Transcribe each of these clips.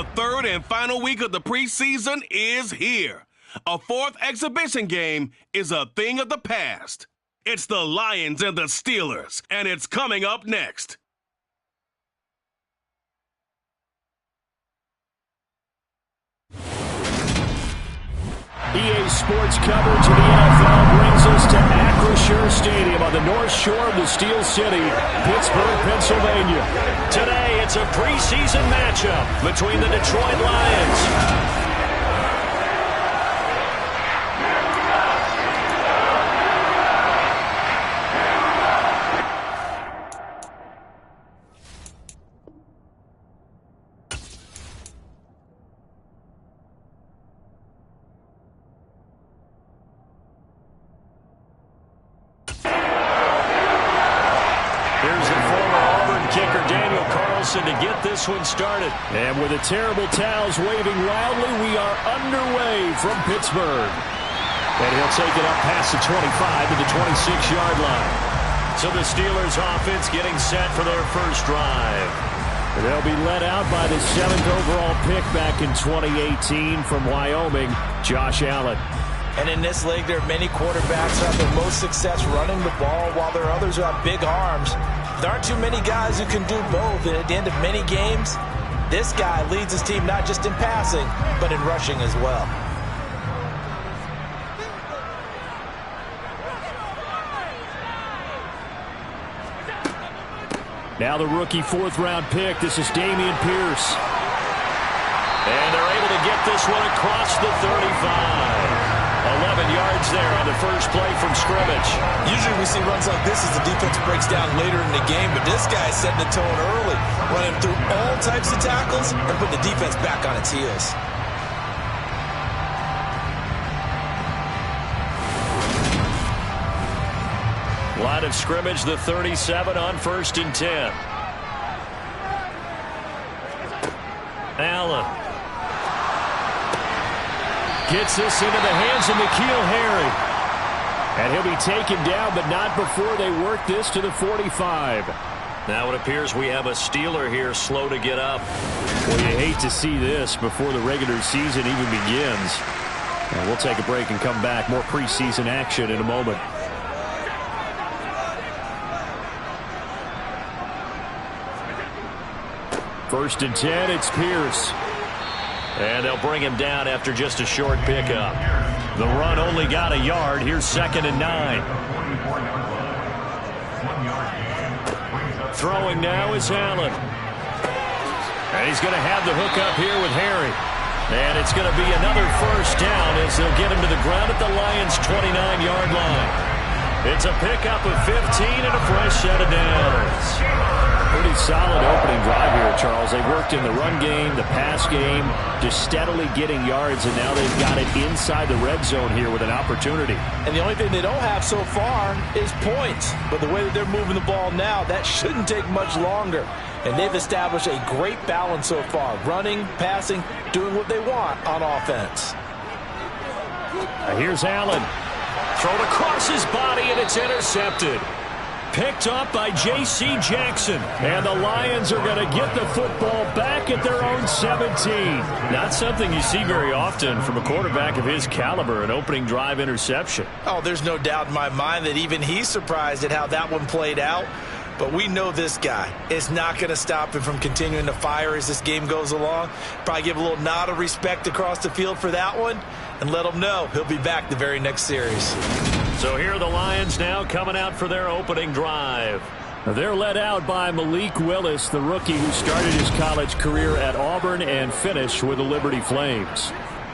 The third and final week of the preseason is here. A fourth exhibition game is a thing of the past. It's the Lions and the Steelers, and it's coming up next. EA Sports coverage of the NFL brings us to Acrisure Stadium on the north shore of the Steel City, Pittsburgh, Pennsylvania. Today, it's a preseason matchup between the Detroit Lions to get this one started. And with the terrible towels waving wildly, we are underway from Pittsburgh. And he'll take it up past the 25 to the 26-yard line. So the Steelers offense getting set for their first drive. And they'll be led out by the 7th overall pick back in 2018 from Wyoming, Josh Allen. And in this league, there are many quarterbacks who have the most success running the ball, while there are others who have big arms. There aren't too many guys who can do both, and at the end of many games, this guy leads his team not just in passing, but in rushing as well. Now the rookie 4th-round pick. This is Dameon Pierce. And they're able to get this one across the 35. 11 yards there on the first play from scrimmage. Usually we see runs like this as the defense breaks down later in the game, but this guy is setting the tone early, running through all types of tackles and putting the defense back on its heels. Line of scrimmage, the 37 on 1st and 10. Allen gets this into the hands of N'Keal Harry. And he'll be taken down, but not before they work this to the 45. Now it appears we have a Steeler here slow to get up. Well, you hate to see this before the regular season even begins. And we'll take a break and come back. More preseason action in a moment. First and 10, it's Pierce. And they'll bring him down after just a short pickup. The run only got a yard. Here's 2nd and 9. Throwing now is Allen. And he's going to have the hook up here with Harry. And it's going to be another first down as they'll get him to the ground at the Lions' 29-yard line. It's a pickup of 15 and a fresh set of downs. Pretty solid opening drive here, Charles. They worked in the run game, the pass game, just steadily getting yards, and now they've got it inside the red zone here with an opportunity. And the only thing they don't have so far is points. But the way that they're moving the ball now, that shouldn't take much longer. And they've established a great balance so far. Running, passing, doing what they want on offense. Here's Allen. Thrown across his body, and it's intercepted. Picked up by J.C. Jackson. And the Lions are going to get the football back at their own 17. Not something you see very often from a quarterback of his caliber, an opening drive interception. Oh, there's no doubt in my mind that even he's surprised at how that one played out. But we know this guy is not going to stop him from continuing to fire as this game goes along. Probably give a little nod of respect across the field for that one and let him know he'll be back the very next series. So here are the Lions now coming out for their opening drive. They're led out by Malik Willis, the rookie who started his college career at Auburn and finished with the Liberty Flames.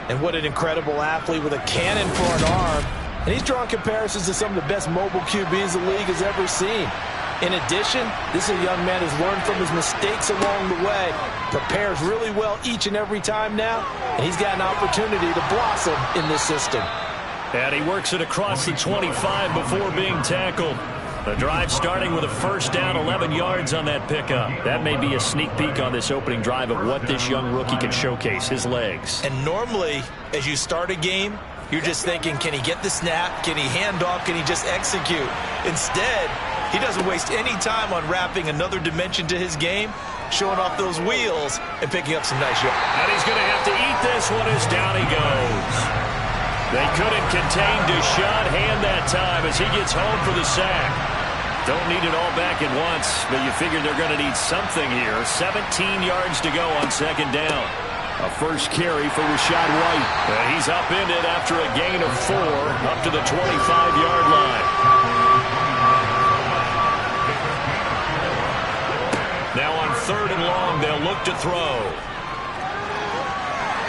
And what an incredible athlete with a cannon for an arm. And he's drawing comparisons to some of the best mobile QBs the league has ever seen. In addition, this is a young man who's learned from his mistakes along the way, prepares really well each and every time now, and he's got an opportunity to blossom in this system. And he works it across the 25 before being tackled. The drive starting with a first down, 11 yards on that pickup. That may be a sneak peek on this opening drive of what this young rookie can showcase, his legs. And normally, as you start a game, you're just thinking, can he get the snap? Can he hand off? Can he just execute? Instead, He doesn't waste any time unwrapping another dimension to his game, showing off those wheels and picking up some nice yards. And he's going to have to eat this one as down he goes. They couldn't contain Deshaun Hand that time as he gets home for the sack. Don't need it all back at once, but you figure they're going to need something here. 17 yards to go on second down. A first carry for Rachaad White. And he's upended after a gain of 4 up to the 25-yard line. Now on 3rd and long, they'll look to throw.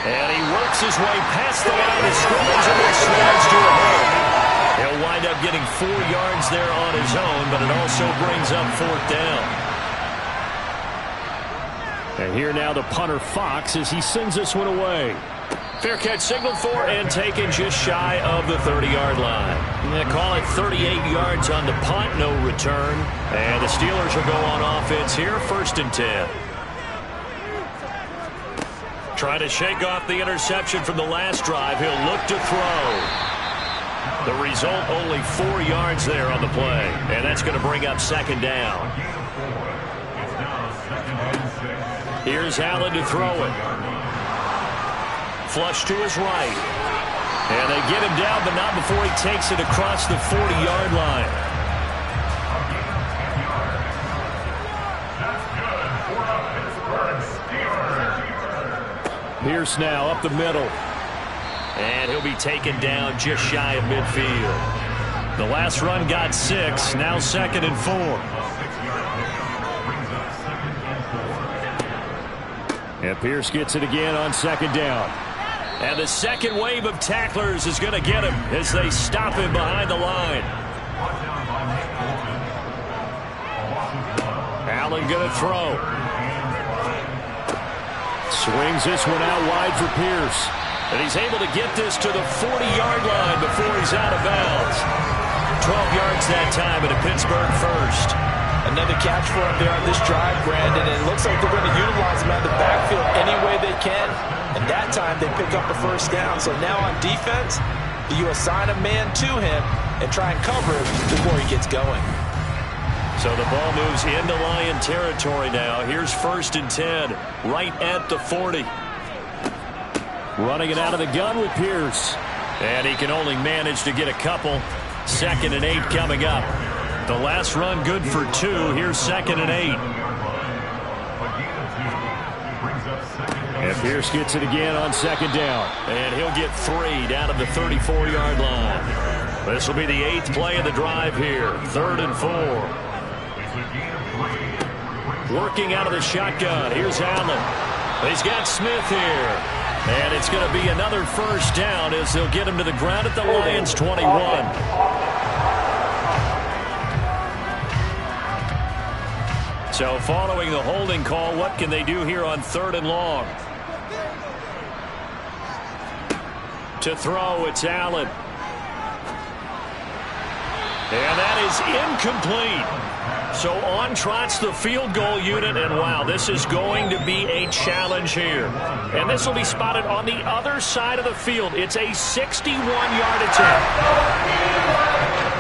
And he works his way past the line of scrimmage and then slides to a hole. He'll wind up getting 4 yards there on his own, but it also brings up 4th down. And here now the punter Fox as he sends this one away. Fair catch signaled for and taken just shy of the 30-yard line. They call it 38 yards on the punt, no return. And the Steelers will go on offense here, 1st and 10. Trying to shake off the interception from the last drive. He'll look to throw. The result, only 4 yards there on the play. And that's going to bring up 2nd down. Here's Allen to throw it. Flush to his right. And they get him down, but not before he takes it across the 40-yard line. Pierce now up the middle. And he'll be taken down just shy of midfield. The last run got 6. Now 2nd and 4. And Pierce gets it again on 2nd down. And the second wave of tacklers is going to get him as they stop him behind the line. Allen going to throw. Swings this one out wide for Pierce. And he's able to get this to the 40-yard line before he's out of bounds. 12 yards that time at a Pittsburgh first. Another catch for him there on this drive, Brandon, and it looks like they're going to utilize him out of the backfield any way they can. And that time they pick up the 1st down. So now on defense, you assign a man to him and try and cover him before he gets going. So the ball moves into Lion territory now. Here's 1st and 10, right at the 40. Running it out of the gun with Pierce. And he can only manage to get a couple. 2nd and 8 coming up. The last run good for 2. Here's 2nd and 8. And Pierce gets it again on 2nd down. And he'll get 3 down at the 34-yard line. This will be the 8th play of the drive here. 3rd and 4. Working out of the shotgun. Here's Allen. He's got Smith here. And it's going to be another 1st down as they'll get him to the ground at the Lions' 21. So following the holding call, what can they do here on 3rd and long? To throw, it's Allen. And that is incomplete. So on trots the field goal unit, and wow, this is going to be a challenge here. And this will be spotted on the other side of the field. It's a 61-yard attempt.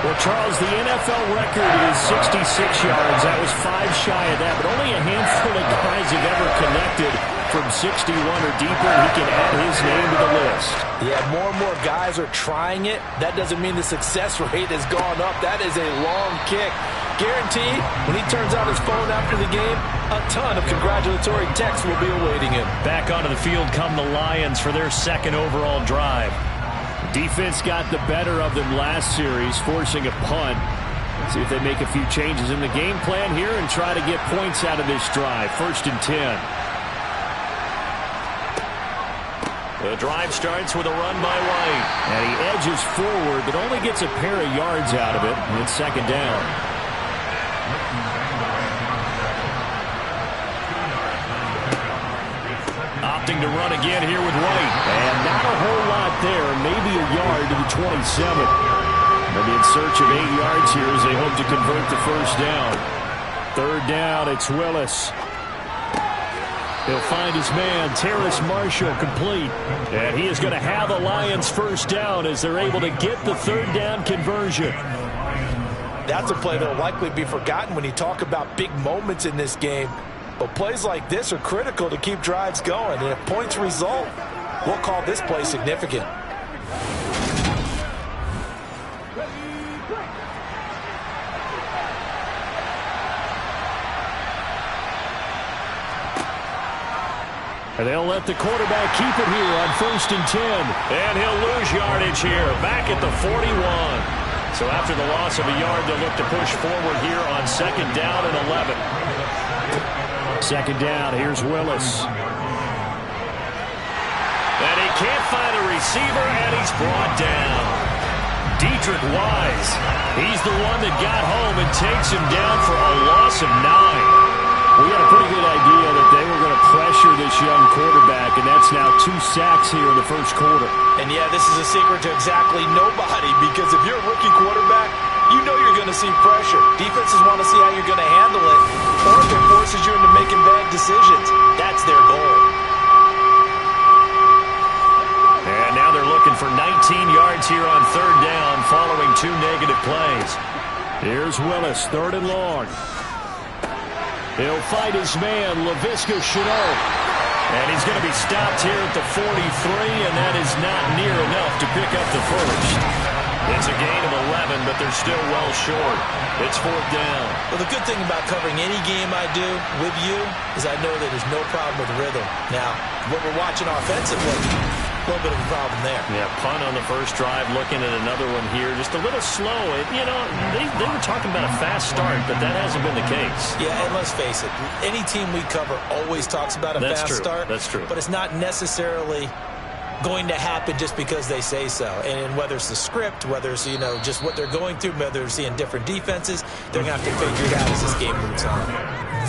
Well, Charles, the NFL record is 66 yards. That was 5 shy of that, but only a handful of guys have ever connected from 61 or deeper, and he can add his name to the list. Yeah, more and more guys are trying it. That doesn't mean the success rate has gone up. That is a long kick. Guaranteed, when he turns out his phone after the game, a ton of congratulatory texts will be awaiting him. Back onto the field come the Lions for their 2nd overall drive. Defense got the better of them last series, forcing a punt. Let's see if they make a few changes in the game plan here and try to get points out of this drive. 1st and 10. The drive starts with a run by White. And he edges forward, but only gets a pair of yards out of it. And it's 2nd down. Opting to run again here with White. And not a whole lot there. Maybe a yard to the 27. They'll be in search of 8 yards here as they hope to convert the 1st down. 3rd down, it's Willis. He'll find his man, Terrace Marshall, complete. And he is going to have a Lions 1st down as they're able to get the 3rd down conversion. That's a play that will likely be forgotten when you talk about big moments in this game. But plays like this are critical to keep drives going. And if points result, we'll call this play significant. And they'll let the quarterback keep it here on 1st and 10. And he'll lose yardage here, back at the 41. So after the loss of a yard, they'll look to push forward here on 2nd down and 11. 2nd down, here's Willis. And he can't find a receiver, and he's brought down. Dietrich Wise, he's the one that got home and takes him down for a loss of 9. We had a pretty good idea that they were going to pressure this young quarterback, and that's now 2 sacks here in the 1st quarter. And, yeah, this is a secret to exactly nobody, because if you're a rookie quarterback, you know you're going to see pressure. Defenses want to see how you're going to handle it, or if it forces you into making bad decisions. That's their goal. And now they're looking for 19 yards here on 3rd down following 2 negative plays. Here's Willis, 3rd and long. He'll fight his man, Laviska Shenault. And he's going to be stopped here at the 43, and that is not near enough to pick up the first. It's a gain of 11, but they're still well short. It's 4th down. Well, the good thing about covering any game I do with you is I know that there's no problem with rhythm. Now, what we're watching offensively, a little bit of a problem there. Yeah, punt on the first drive, looking at another one here. Just a little slow. You know, they were talking about a fast start, but that hasn't been the case. Yeah, and let's face it, any team we cover always talks about a fast start. That's true. But it's not necessarily going to happen just because they say so. And whether it's the script, whether it's, you know, just what they're going through, whether they're seeing different defenses, they're going to have to figure it out as this game moves on.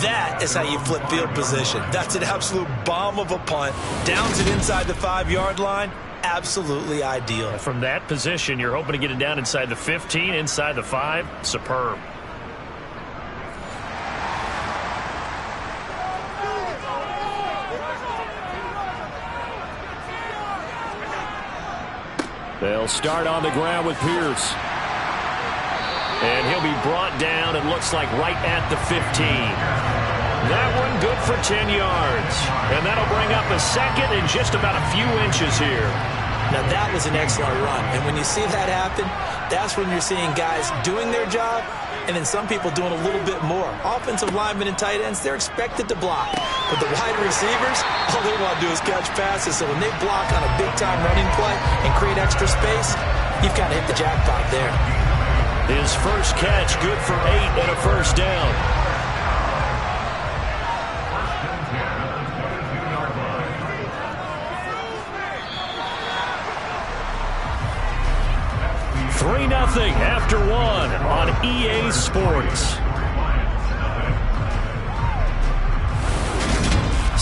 That is how you flip field position. That's an absolute bomb of a punt. Downs it inside the 5-yard line. Absolutely ideal. From that position, you're hoping to get it down inside the 15, inside the 5. Superb. They'll start on the ground with Pierce. And he'll be brought down, it looks like, right at the 15. That one good for 10 yards. And that'll bring up a 2nd and just about a few inches here. Now, that was an excellent run. And when you see that happen, that's when you're seeing guys doing their job and then some people doing a little bit more. Offensive linemen and tight ends, they're expected to block. But the wide receivers, all they want to do is catch passes. So when they block on a big-time running play and create extra space, you've got to hit the jackpot there. His first catch, good for 8 and a 1st down. Three 0 after 1 on EA Sports.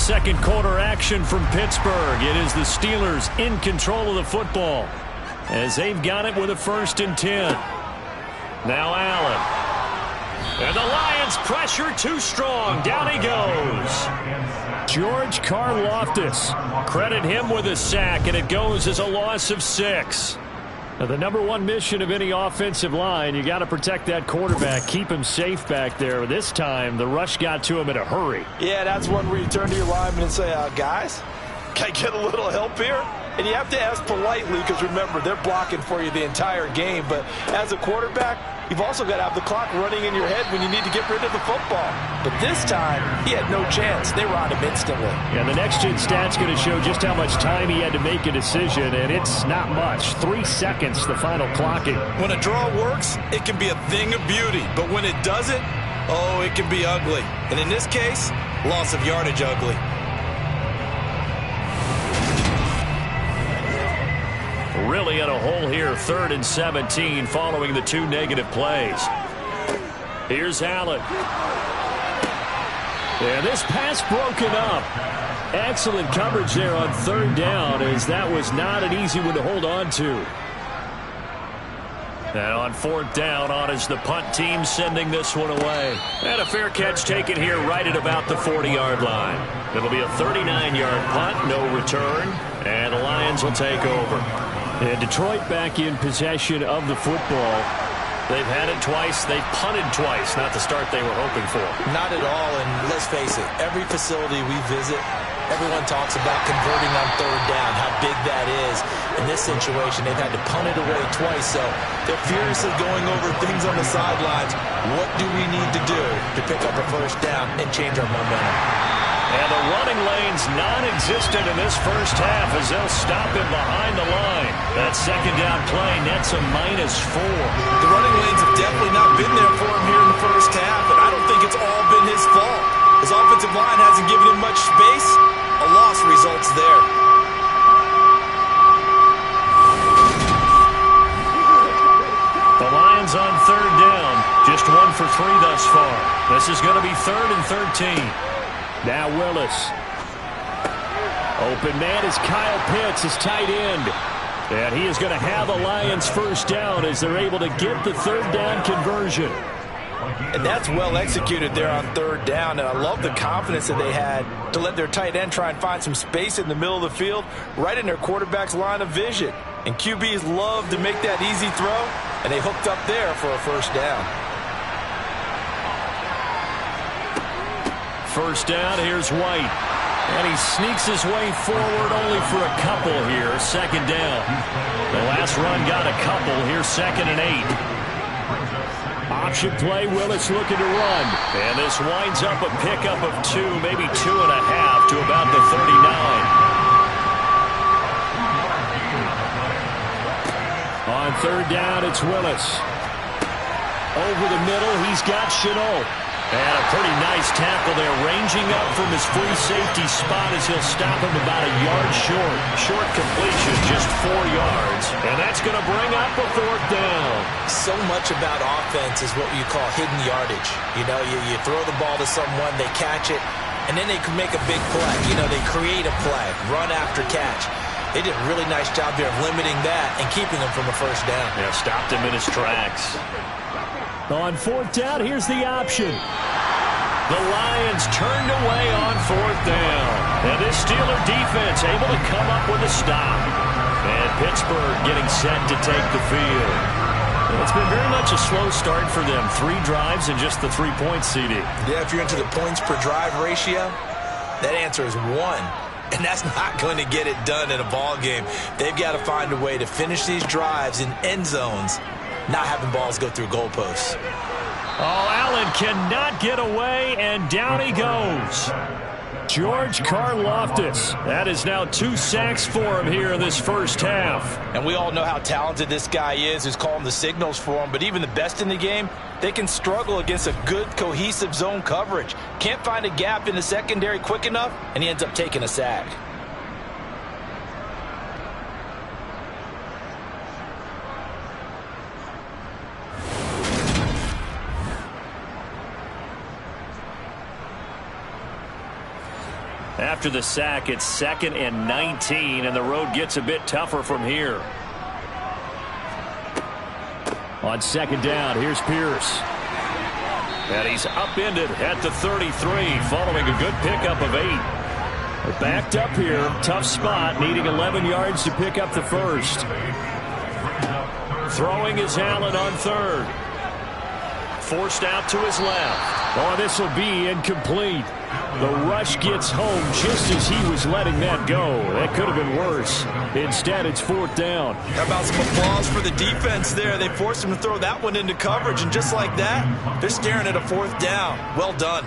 2nd quarter action from Pittsburgh. It is the Steelers in control of the football as they've got it with a 1st and 10. Now Allen. And the Lions pressure too strong. Down he goes. George Karlaftis. Credit him with a sack, and it goes as a loss of 6. Now, the #1 mission of any offensive line, you got to protect that quarterback, keep him safe back there. This time, the rush got to him in a hurry. Yeah, that's one where you turn to your lineman and say, guys, can I get a little help here? And you have to ask politely because, remember, they're blocking for you the entire game. But as a quarterback, you've also got to have the clock running in your head when you need to get rid of the football. But this time, he had no chance. They were on him instantly. Yeah, the next-gen stat's going to show just how much time he had to make a decision, and it's not much. 3 seconds, the final clocking. When a draw works, it can be a thing of beauty. But when it doesn't, oh, it can be ugly. And in this case, loss of yardage ugly. Really in a hole here, 3rd and 17 following the 2 negative plays. Here's Allen. And this pass broken up. Excellent coverage there on 3rd down, as that was not an easy one to hold on to. And on 4th down, on is the punt team sending this one away. And a fair catch taken here right at about the 40-yard line. It'll be a 39-yard punt, no return, and the Lions will take over. And Detroit back in possession of the football. They've had it twice. They've punted twice. Not the start they were hoping for. Not at all, and let's face it, every facility we visit, everyone talks about converting on third down, how big that is. In this situation, they've had to punt it away twice, so they're furiously going over things on the sidelines. What do we need to do to pick up a first down and change our momentum? And the running lane's non-existent in this first half as they'll stop him behind the line. That second down play nets a -4. The running lanes have definitely not been there for him here in the first half, and I don't think it's all been his fault. His offensive line hasn't given him much space. A loss results there. The Lions on third down. Just 1 for 3 thus far. This is going to be 3rd and 13. Now Willis. Open man is Kyle Pitts, his tight end. And he is going to have the Lions first down as they're able to get the third down conversion. And that's well executed there on third down. And I love the confidence that they had to let their tight end try and find some space in the middle of the field, right in their quarterback's line of vision. And QBs love to make that easy throw, and they hooked up there for a first down. First down, here's White. And he sneaks his way forward only for a couple here. Second down. The last run got a couple. Here's 2nd and 8. Option play, Willis looking to run. And this winds up a pickup of 2, maybe 2.5 to about the 39. On third down, it's Willis. Over the middle, he's got Chenault. And a pretty nice tackle there, ranging up from his free safety spot as he'll stop him about a yard short. Short completion, just 4 yards. And that's going to bring up a 4th down. So much about offense is what you call hidden yardage. You know, you throw the ball to someone, they catch it, and then they can make a big play. You know, they create a play, run after catch. They did a really nice job there of limiting that and keeping him from a first down. Yeah, stopped him in his tracks. On 4th down, here's the option. The Lions turned away on 4th down. And this Steeler defense able to come up with a stop. And Pittsburgh getting set to take the field. It's been very much a slow start for them. 3 drives and just the 3 points, CD. Yeah, if you're into the points per drive ratio, that answer is 1. And that's not going to get it done in a ball game. They've got to find a way to finish these drives in end zones, not having balls go through goalposts. Oh, Allen cannot get away, and down he goes. George Karlaftis. That is now 2 sacks for him here in this first half. And we all know how talented this guy is, who's calling the signals for him. But even the best in the game, they can struggle against a good, cohesive zone coverage. Can't find a gap in the secondary quick enough, and he ends up taking a sack. After the sack, it's 2nd and 19, and the road gets a bit tougher from here. On 2nd down, here's Pierce. And he's upended at the 33, following a good pickup of 8. They're backed up here, tough spot, needing 11 yards to pick up the first. Throwing is Allen on 3rd. Forced out to his left. Oh, this will be incomplete. The rush gets home just as he was letting that go. That could have been worse. Instead, it's 4th down. How about some applause for the defense there? They forced him to throw that one into coverage, and just like that, they're staring at a 4th down. Well done.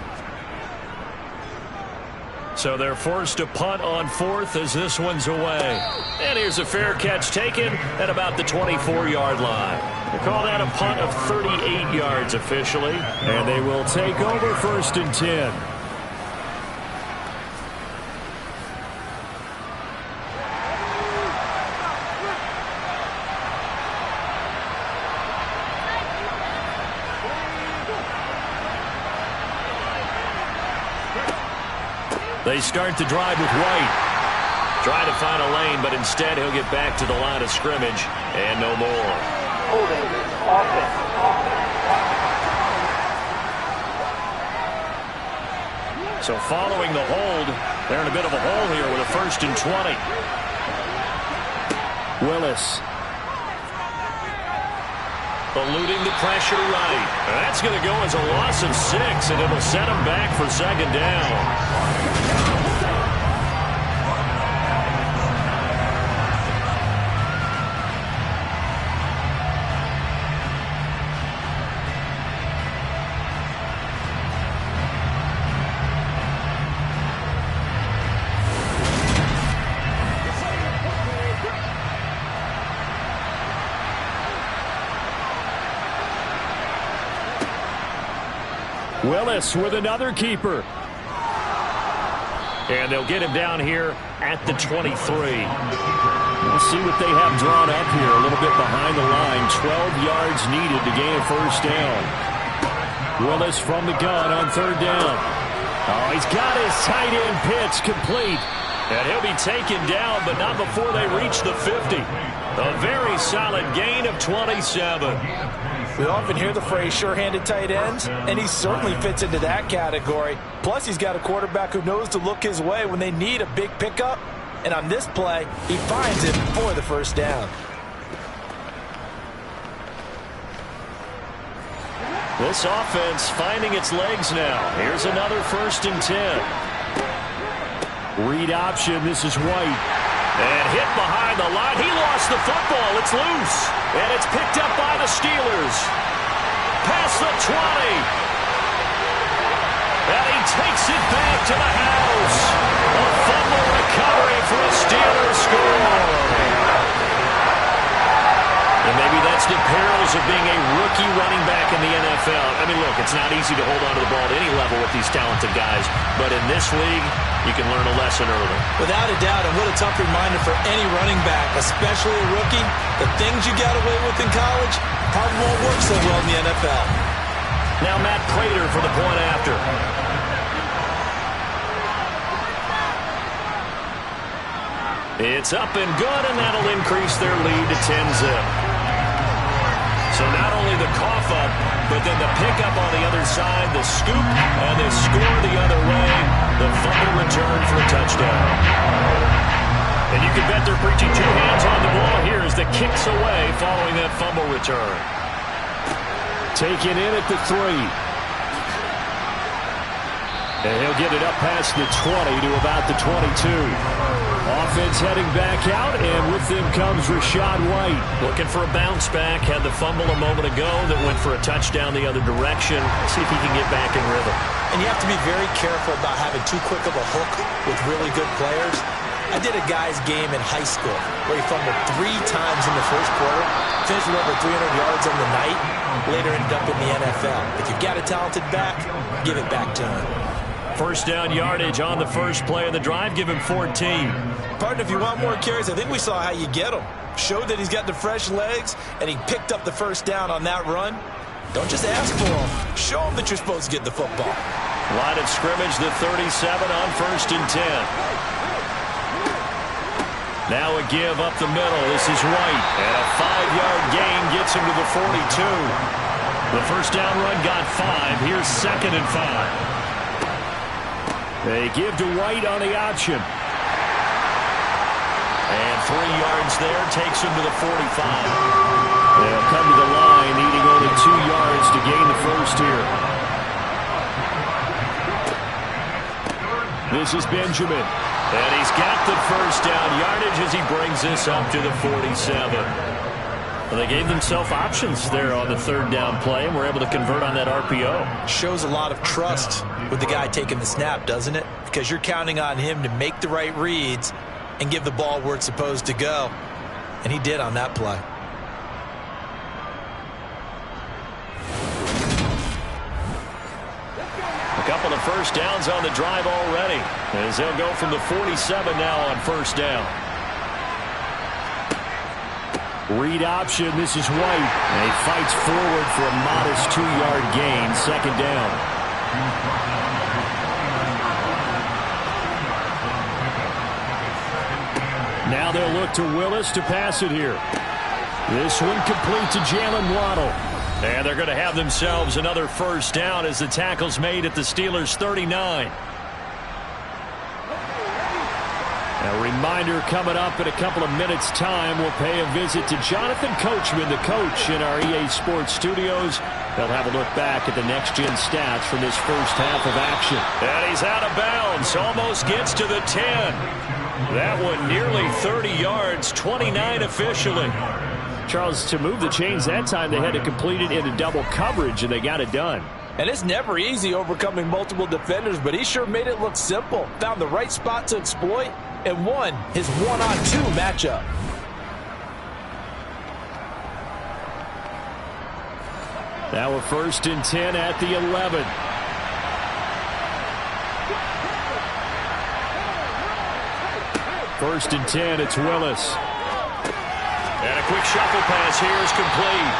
So they're forced to punt on 4th as this one's away. And here's a fair catch taken at about the 24-yard line. They call that a punt of 38 yards officially. And they will take over 1st and 10. They start the drive with White. Trying to find a lane, but instead he'll get back to the line of scrimmage and no more. Holding offense. So following the hold, they're in a bit of a hole here with a 1st and 20. Willis. Eluding the pressure right. That's going to go as a loss of 6, and it'll set him back for second down. Willis with another keeper. And they'll get him down here at the 23. We'll see what they have drawn up here. A little bit behind the line. 12 yards needed to gain a first down. Willis from the gun on third down. Oh, he's got his tight end pitch complete. And he'll be taken down, but not before they reach the 50. A very solid gain of 27. We often hear the phrase sure-handed tight ends, and he certainly fits into that category. Plus, he's got a quarterback who knows to look his way when they need a big pickup. And on this play, he finds it for the first down. This offense finding its legs now. Here's another 1st and 10. Read option. This is White. And hit behind the line. He lost the football. It's loose. And it's picked up by the Steelers. Past the 20. And he takes it back to the house. A fumble recovery for a Steelers score. And maybe that's the perils of being a rookie running back in the NFL. I mean, look, it's not easy to hold on to the ball at any level with these talented guys. But in this league, you can learn a lesson early. Without a doubt, and what a tough reminder for any running back, especially a rookie. The things you got away with in college probably won't work so well in the NFL. Now Matt Prater for the point after. It's up and good, and that'll increase their lead to 10-zip. So not only the cough up, but then the pickup on the other side, the scoop, and the score the other way. The fumble return for a touchdown. And you can bet they're preaching 2 hands on the ball here as the kick's away following that fumble return. Taken in at the 3. And he'll get it up past the 20 to about the 22. Offense heading back out, and with them comes Rachaad White. Looking for a bounce back. Had the fumble a moment ago that went for a touchdown the other direction. See if he can get back in rhythm. And you have to be very careful about having too quick of a hook with really good players. I did a guy's game in high school where he fumbled 3 times in the first quarter, finished with over 300 yards on the night, later ended up in the NFL. If you've got a talented back, give it back to him. First down yardage on the first play of the drive. Give him 14. Partner, if you want more carries, I think we saw how you get him. Showed that he's got the fresh legs, and he picked up the first down on that run. Don't just ask for him. Show him that you're supposed to get the football. Line of scrimmage, the 37 on 1st and 10. Now a give up the middle. This is White. And a 5-yard gain gets him to the 42. The first down run got 5. Here's 2nd and 5. They give to White on the option. And 3 yards there takes him to the 45. They'll come to the line, needing only 2 yards to gain the first here. This is Benjamin. And he's got the first down yardage as he brings this up to the 47. Well, they gave themselves options there on the 3rd down play, and were able to convert on that RPO. Shows a lot of trust with the guy taking the snap, doesn't it? Because you're counting on him to make the right reads and give the ball where it's supposed to go. And he did on that play. A couple of first downs on the drive already, as they'll go from the 47 now on 1st down. Read option. This is White. And he fights forward for a modest 2-yard gain. 2nd down. Now they'll look to Willis to pass it here. This one complete to Jalen Waddle. And they're going to have themselves another first down as the tackle's made at the Steelers' 39. A reminder coming up in a couple of minutes' time. We'll pay a visit to Jonathan Coachman, the coach in our EA Sports studios. They'll have a look back at the next-gen stats from this first half of action. And he's out of bounds. Almost gets to the 10. That one nearly 30 yards, 29 officially. Charles, to move the chains that time, they had to complete it into double coverage, and they got it done. And it's never easy overcoming multiple defenders, but he sure made it look simple. Found the right spot to exploit and won his one-on-two matchup. Now we're 1st and 10 at the 11. First and 10, it's Willis. And a quick shuffle pass here is complete.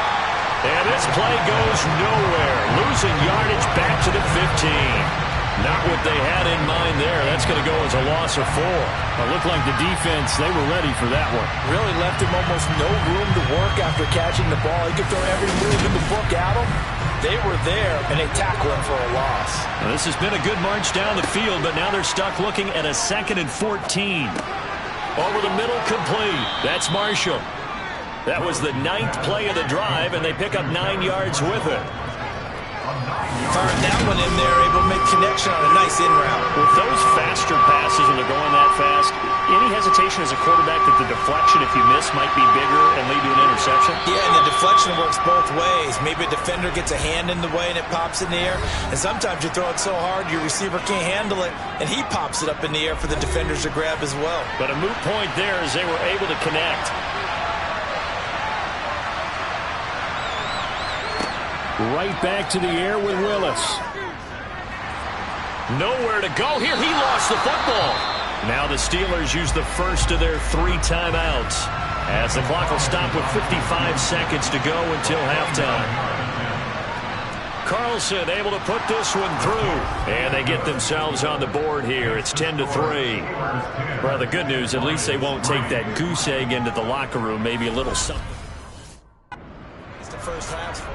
And this play goes nowhere. Losing yardage back to the 15. Not what they had in mind there. That's going to go as a loss of 4. It looked like the defense, they were ready for that one. Really left him almost no room to work after catching the ball. He could throw every move in the book at him. They were there, and they tackled him for a loss. Well, this has been a good march down the field, but now they're stuck looking at a 2nd and 14. Over the middle, complete. That's Marshall. That was the 9th play of the drive, and they pick up 9 yards with it. Firing that one in there, able to make connection on a nice in route. With those faster passes when they're going that fast, any hesitation as a quarterback that the deflection, if you miss, might be bigger and lead to an interception? Yeah, and the deflection works both ways. Maybe a defender gets a hand in the way and it pops in the air. And sometimes you throw it so hard your receiver can't handle it, and he pops it up in the air for the defenders to grab as well. But a moot point there as they were able to connect. Right back to the air with Willis. Nowhere to go here. He lost the football. Now the Steelers use the first of their 3 timeouts as the clock will stop with 55 seconds to go until halftime. Carlson able to put this one through, and they get themselves on the board here. It's 10-3. Well, the good news, at least they won't take that goose egg into the locker room. Maybe a little something. It's the first half.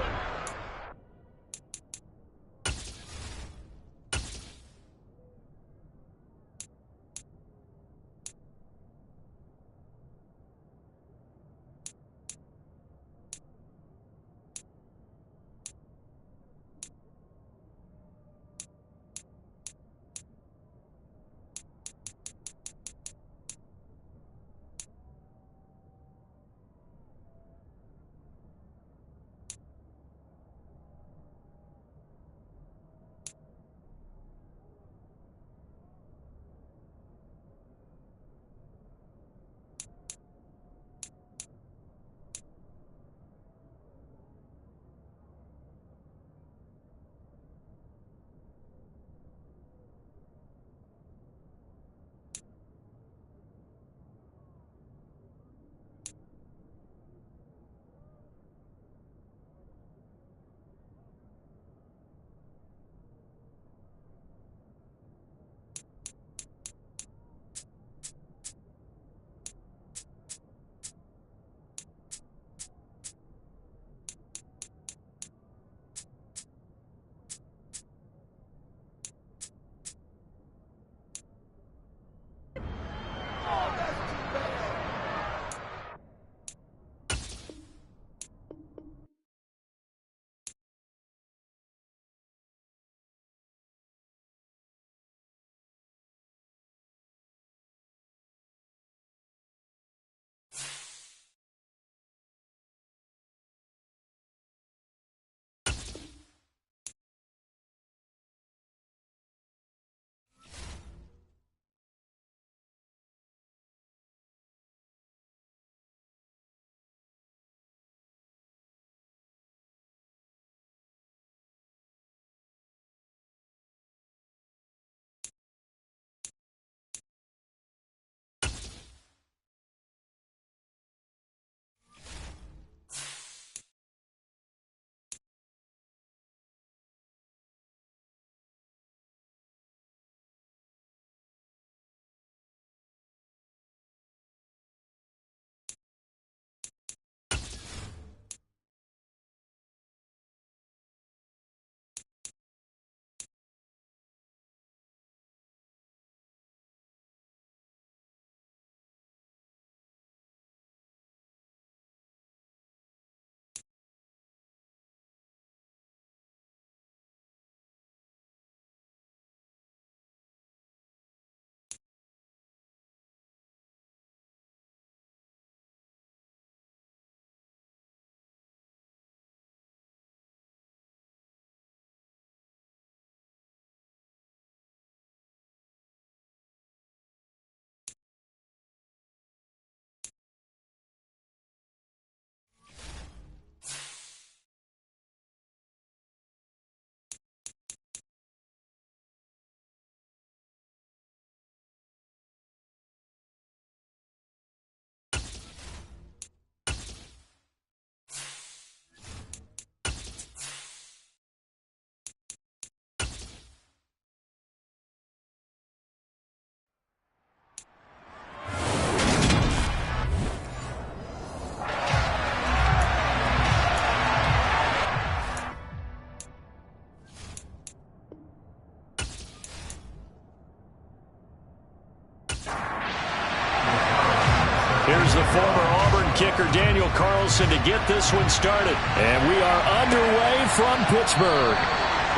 kicker Daniel Carlson to get this one started. And we are underway from Pittsburgh.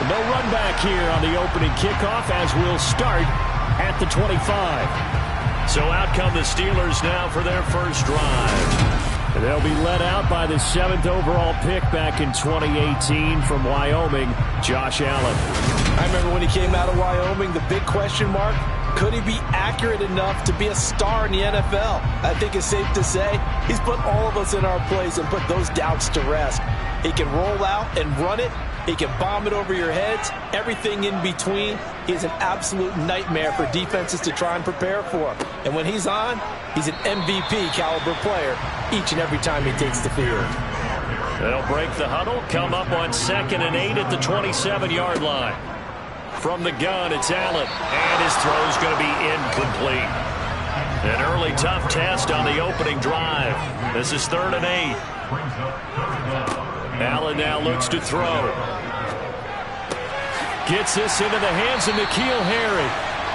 No run back here on the opening kickoff as we'll start at the 25. So out come the Steelers now for their first drive. And they'll be led out by the 7th overall pick back in 2018 from Wyoming, Josh Allen. I remember when he came out of Wyoming, the big question mark, could he be accurate enough to be a star in the NFL? I think it's safe to say he's put all of us in our place and put those doubts to rest. He can roll out and run it. He can bomb it over your heads. Everything in between. He's an absolute nightmare for defenses to try and prepare for. And when he's on, he's an MVP caliber player each and every time he takes the field. They'll break the huddle, come up on 2nd and 8 at the 27-yard line. From the gun, it's Allen, and his throw's going to be incomplete. An early tough test on the opening drive. This is 3rd and 8. Allen now looks to throw. Gets this into the hands of N'Keal Harry.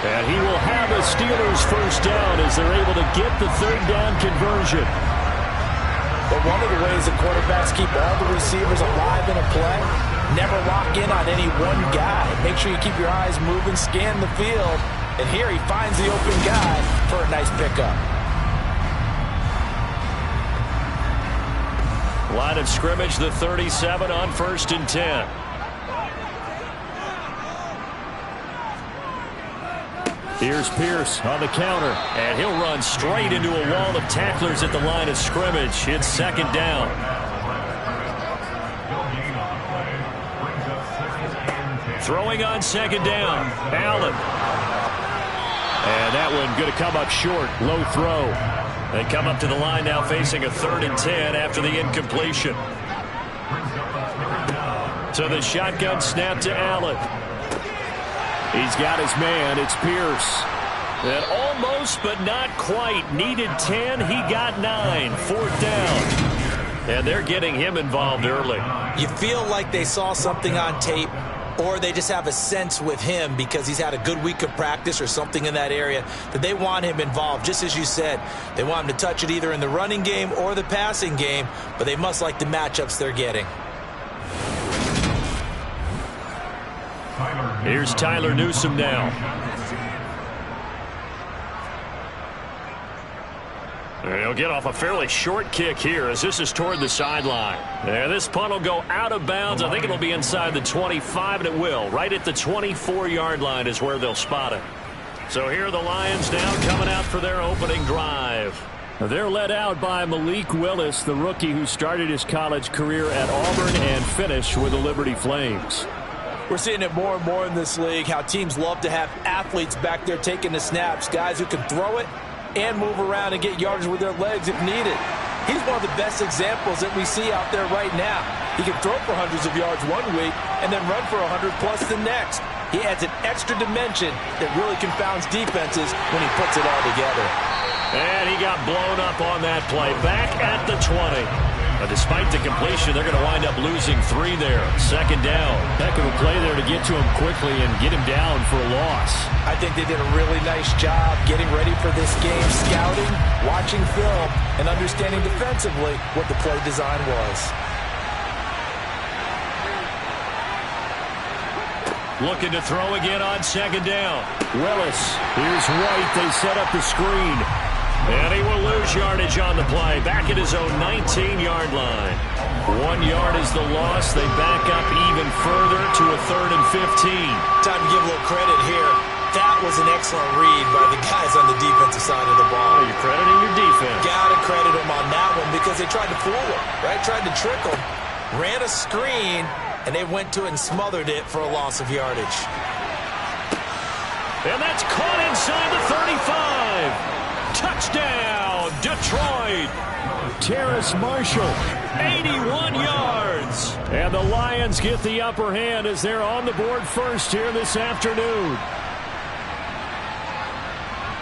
And he will have a Steelers first down as they're able to get the 3rd down conversion. But one of the ways that quarterbacks keep all the receivers alive in a play, never lock in on any one guy. Make sure you keep your eyes moving, scan the field. And here he finds the open guy for a nice pickup. Line of scrimmage, the 37 on 1st and 10. Here's Pierce on the counter, and he'll run straight into a wall of tacklers at the line of scrimmage. It's 2nd down. Throwing on 2nd down, Allen. And that one going to come up short, low throw. They come up to the line now facing a 3rd and 10 after the incompletion. So the shotgun snap to Allen. He's got his man. It's Pierce. And almost but not quite. Needed 10. He got 9. 4th down. And they're getting him involved early. You feel like they saw something on tape, or they just have a sense with him because he's had a good week of practice or something in that area that they want him involved. Just as you said, they want him to touch it either in the running game or the passing game, but they must like the matchups they're getting. Here's Tyler Newsome now. And he'll get off a fairly short kick here as this is toward the sideline. And this punt will go out of bounds. I think it'll be inside the 25, and it will. Right at the 24-yard line is where they'll spot it. So here are the Lions now coming out for their opening drive. They're led out by Malik Willis, the rookie who started his college career at Auburn and finished with the Liberty Flames. We're seeing it more and more in this league, how teams love to have athletes back there taking the snaps, guys who can throw it and move around and get yardage with their legs if needed. He's one of the best examples that we see out there right now. He can throw for hundreds of yards one week and then run for 100+ the next. He adds an extra dimension that really confounds defenses when he puts it all together. And he got blown up on that play. Back at the 20. But despite the completion, they're going to wind up losing 3 there. 2nd down. Heck of a play there to get to him quickly and get him down for a loss. I think they did a really nice job getting ready for this game, scouting, watching film, and understanding defensively what the play design was. Looking to throw again on 2nd down. Willis. Here's White. They set up the screen. And he will lose yardage on the play. Back at his own 19-yard line. 1 yard is the loss. They back up even further to a 3rd and 15. Time to give a little credit here. That was an excellent read by the guys on the defensive side of the ball. Oh, you're crediting your defense. Gotta credit them on that one because they tried to fool him, right? Tried to trick him. Ran a screen, and they went to it and smothered it for a loss of yardage. And that's caught inside the 35. Touchdown, Detroit. Terrace Marshall. 81 yards. And the Lions get the upper hand as they're on the board first here this afternoon.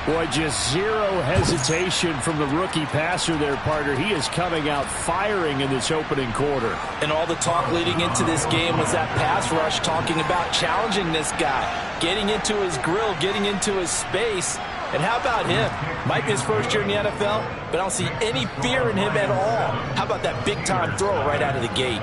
Boy, just zero hesitation from the rookie passer there, partner. He is coming out firing in this opening quarter. And all the talk leading into this game was that pass rush talking about challenging this guy, getting into his grill, getting into his space. And how about him? Might be his first year in the NFL, but I don't see any fear in him at all. How about that big-time throw right out of the gate?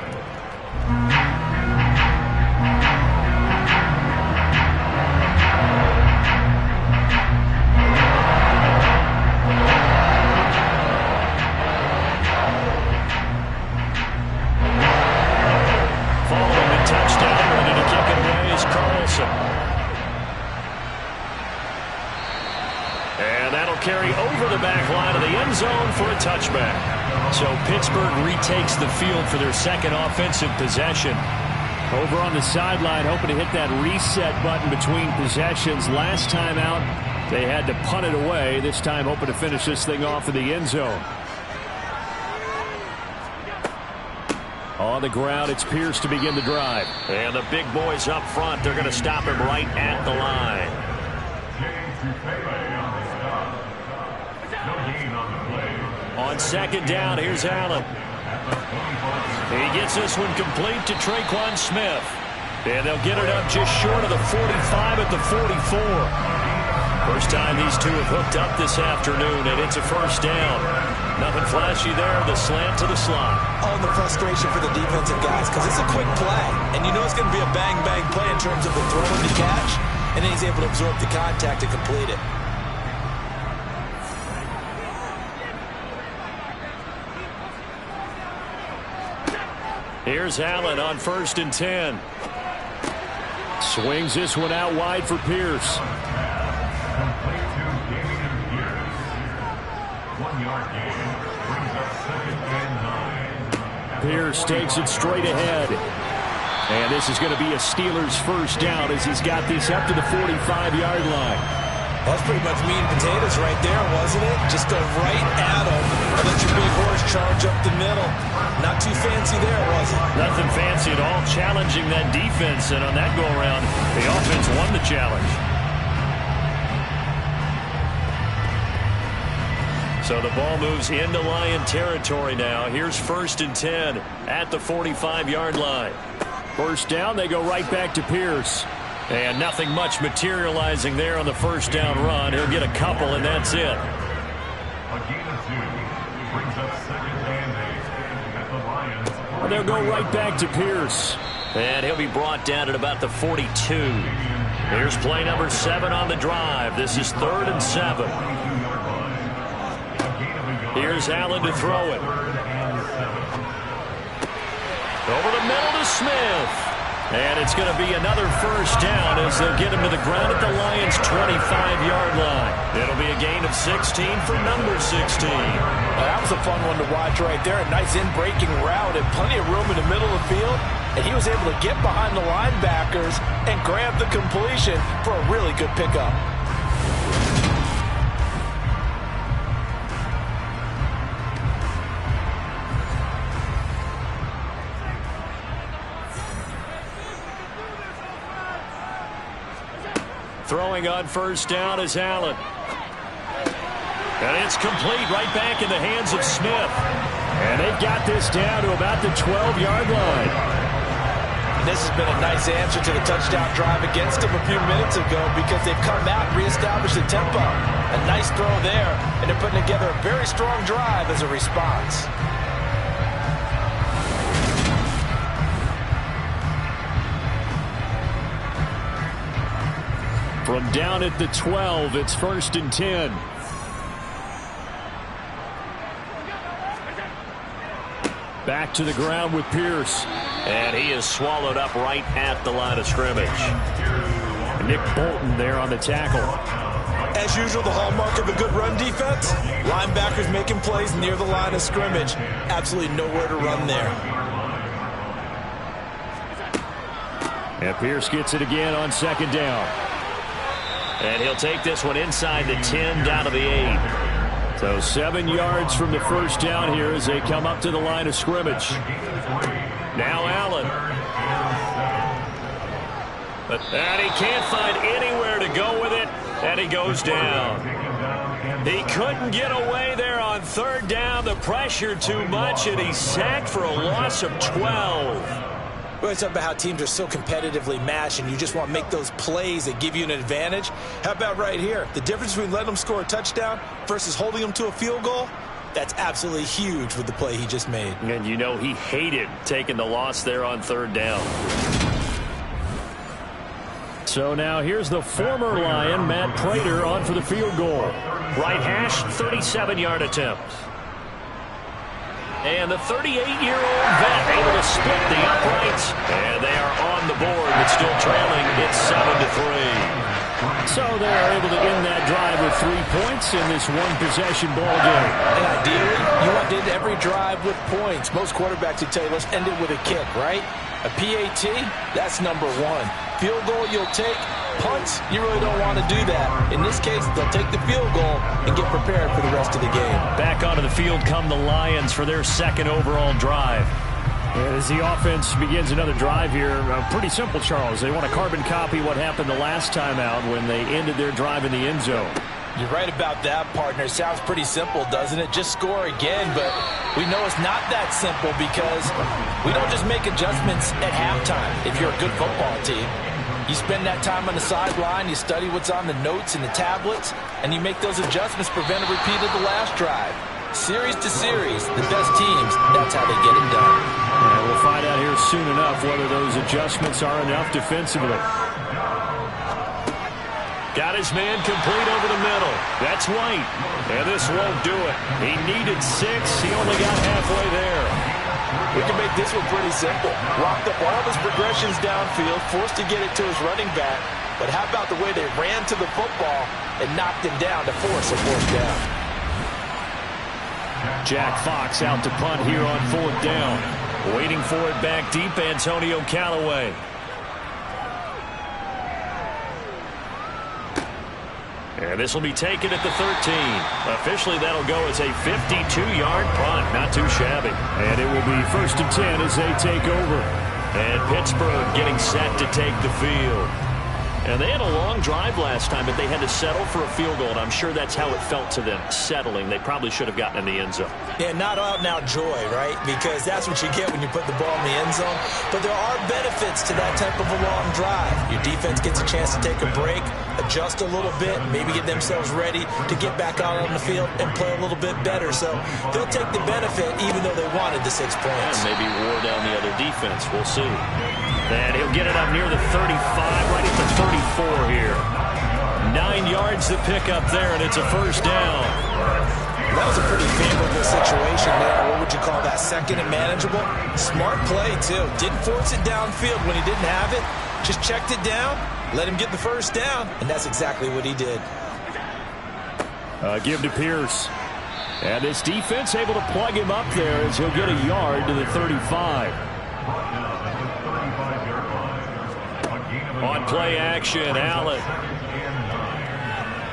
And that'll carry over the back line of the end zone for a touchback. So Pittsburgh retakes the field for their second offensive possession. Over on the sideline, hoping to hit that reset button between possessions. Last time out, they had to punt it away. This time hoping to finish this thing off in the end zone. On the ground, it's Pierce to begin the drive. And the big boys up front, they're going to stop him right at the line. On second down, here's Allen. He gets this one complete to Traquan Smith. And they'll get it up just short of the 45 at the 44. First time these two have hooked up this afternoon, and it's a first down. Nothing flashy there, the slant to the slot. Oh, and the frustration for the defensive guys, because it's a quick play. And you know it's going to be a bang-bang play in terms of the throw and the catch. And then he's able to absorb the contact and complete it. Here's Allen on 1st and 10. Swings this one out wide for Pierce. Pierce takes it straight ahead. And this is going to be a Steelers first down as he's got this up to the 45-yard line. That's pretty much meat and potatoes right there, wasn't it? Just go right at him and let your big horse charge up the middle. Not too fancy there, was it? Nothing fancy at all, challenging that defense. And on that go-around, the offense won the challenge. So the ball moves into Lion territory now. Here's 1st and 10 at the 45-yard line. First down, they go right back to Pierce. And nothing much materializing there on the first down run. He'll get a couple, and that's it. They'll go right back to Pierce. And he'll be brought down at about the 42. Here's play number 7 on the drive. This is 3rd and 7. Here's Allen to throw it. Over the middle to Smith. And it's going to be another first down as they'll get him to the ground at the Lions' 25-yard line. It'll be a gain of 16 for number 16. Well, that was a fun one to watch right there. A nice in-breaking route and plenty of room in the middle of the field. And he was able to get behind the linebackers and grab the completion for a really good pickup. Throwing on first down is Allen. And it's complete right back in the hands of Smith. And they've got this down to about the 12-yard line. And this has been a nice answer to the touchdown drive against them a few minutes ago because they've come out and reestablished the tempo. A nice throw there, and they're putting together a very strong drive as a response. From down at the 12, it's 1st and 10. Back to the ground with Pierce. And he is swallowed up right at the line of scrimmage. Nick Bolton there on the tackle. As usual, the hallmark of a good run defense, linebackers making plays near the line of scrimmage. Absolutely nowhere to run there. And Pierce gets it again on 2nd down. And he'll take this one inside the 10 down to the 8. So 7 yards from the first down here as they come up to the line of scrimmage. Now Allen. And he can't find anywhere to go with it. And he goes down. He couldn't get away there on 3rd down. The pressure too much, and he's sacked for a loss of 12. We always talk about how teams are so competitively matched and you just want to make those plays that give you an advantage. How about right here? The difference between letting them score a touchdown versus holding them to a field goal, that's absolutely huge with the play he just made. And you know he hated taking the loss there on third down. So now here's the former Lion, Matt Prater, on for the field goal. Right hash, 37-yard attempt. And the 38-year-old vet able to split the uprights. And they are on the board, but still trailing. It's 7-3. So they are able to end that drive with 3 points in this one-possession ball game. And ideally, you want to end every drive with points. Most quarterbacks would tell you, let's end it with a kick, right? A PAT, that's number one. Field goal you'll take. Punts, you really don't want to do that. In this case, they'll take the field goal and get prepared for the rest of the game. Back onto the field come the Lions for their second overall drive. And as the offense begins another drive here, pretty simple, Charles. They want to carbon copy what happened the last time out when they ended their drive in the end zone. You're right about that, partner. It sounds pretty simple, doesn't it? Just score again, but we know it's not that simple because we don't just make adjustments at halftime if you're a good football team. You spend that time on the sideline, you study what's on the notes and the tablets, and you make those adjustments, prevent a repeat of the last drive. Series to series, the best teams, that's how they get it done. And we'll find out here soon enough whether those adjustments are enough defensively. Got his man complete over the middle. That's White. And this won't do it. He needed 6. He only got halfway there. We can make this one pretty simple. Locked up all of his progressions downfield, forced to get it to his running back. But how about the way they ran to the football and knocked him down to force a fourth down? Jack Fox out to punt here on fourth down. Waiting for it back deep, Antonio Callaway. And this will be taken at the 13. Officially, that'll go as a 52-yard punt. Not too shabby. And it will be 1st and 10 as they take over. And Pittsburgh getting set to take the field. And they had a long drive last time, but they had to settle for a field goal, and I'm sure that's how it felt to them, settling. They probably should have gotten in the end zone. Yeah, not out-and-out joy, right? Because that's what you get when you put the ball in the end zone. But there are benefits to that type of a long drive. Your defense gets a chance to take a break, adjust a little bit, maybe get themselves ready to get back out on the field and play a little bit better. So they'll take the benefit even though they wanted the 6 points. And maybe wore down the other defense. We'll see. And he'll get it up near the 35, right at the 34 here. 9 yards to pick up there, and it's a first down. That was a pretty favorable situation there. What would you call that? Second and manageable? Smart play, too. Didn't force it downfield when he didn't have it. Just checked it down, let him get the first down, and that's exactly what he did. Give to Pierce. And this defense able to plug him up there as he'll get a yard to the 35. On play action, Allen.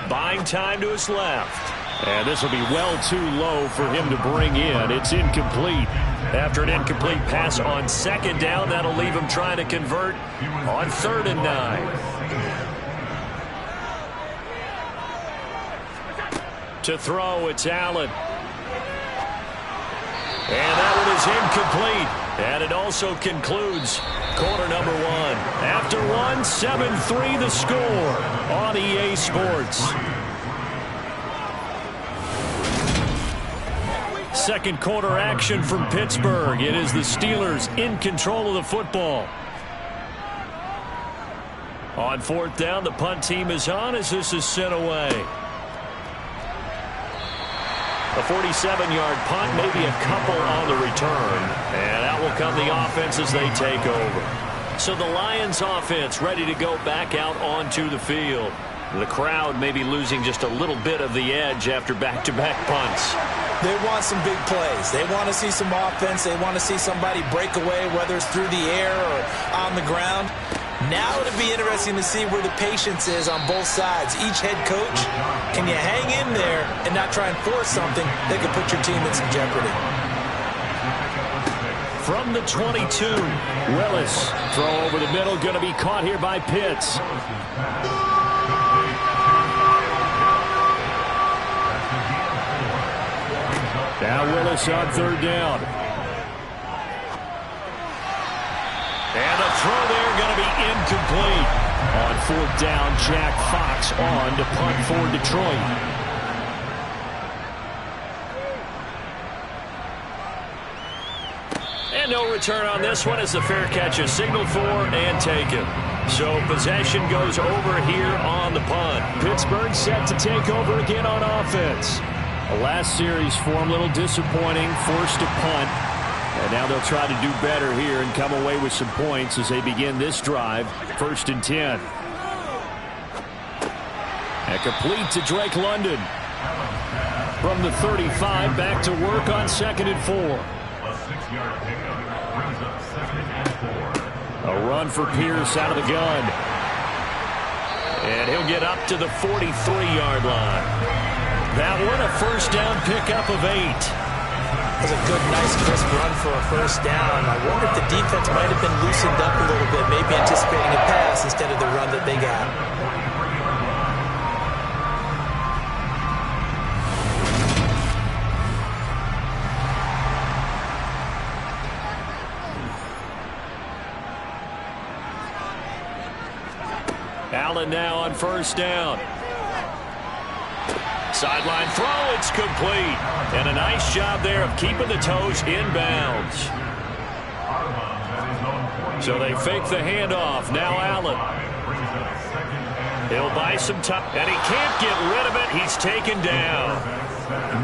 Buying time to his left. And this will be well too low for him to bring in. It's incomplete. After an incomplete pass on second down, that'll leave him trying to convert on 3rd and 9. To throw, it's Allen. And that one is incomplete. And it also concludes quarter number 1. After 1, 7-3 the score on EA Sports. Second quarter action from Pittsburgh. It is the Steelers in control of the football. On 4th down, the punt team is on as this is sent away. A 47-yard punt, maybe a couple on the return. And out will come the offense as they take over. So the Lions offense ready to go back out onto the field. The crowd may be losing just a little bit of the edge after back-to-back punts. They want some big plays. They want to see some offense. They want to see somebody break away, whether it's through the air or on the ground. Now it'll be interesting to see where the patience is on both sides. Each head coach, can you hang in there and not try and force something that could put your team in some jeopardy? From the 22, Willis. Throw over the middle, going to be caught here by Pitts. Now Willis on 3rd down. incomplete. On fourth down, Jack Fox on to punt for Detroit. And no return on this one as the fair catch is signaled for and taken. So possession goes over here on the punt. Pittsburgh set to take over again on offense. The last series for them, a little disappointing, forced to punt. And now they'll try to do better here and come away with some points as they begin this drive. 1st and 10. And complete to Drake London. From the 35, back to work on 2nd and 4. A run for Pierce out of the gun. And he'll get up to the 43-yard line. That one a first down pickup of 8. That was a good, nice, crisp run for a first down. I wonder if the defense might have been loosened up a little bit, maybe anticipating a pass instead of the run that they got. Allen now on first down. Sideline throw, it's complete. And a nice job there of keeping the toes inbounds. So they fake the handoff. Now Allen. He'll buy some time, and he can't get rid of it. He's taken down.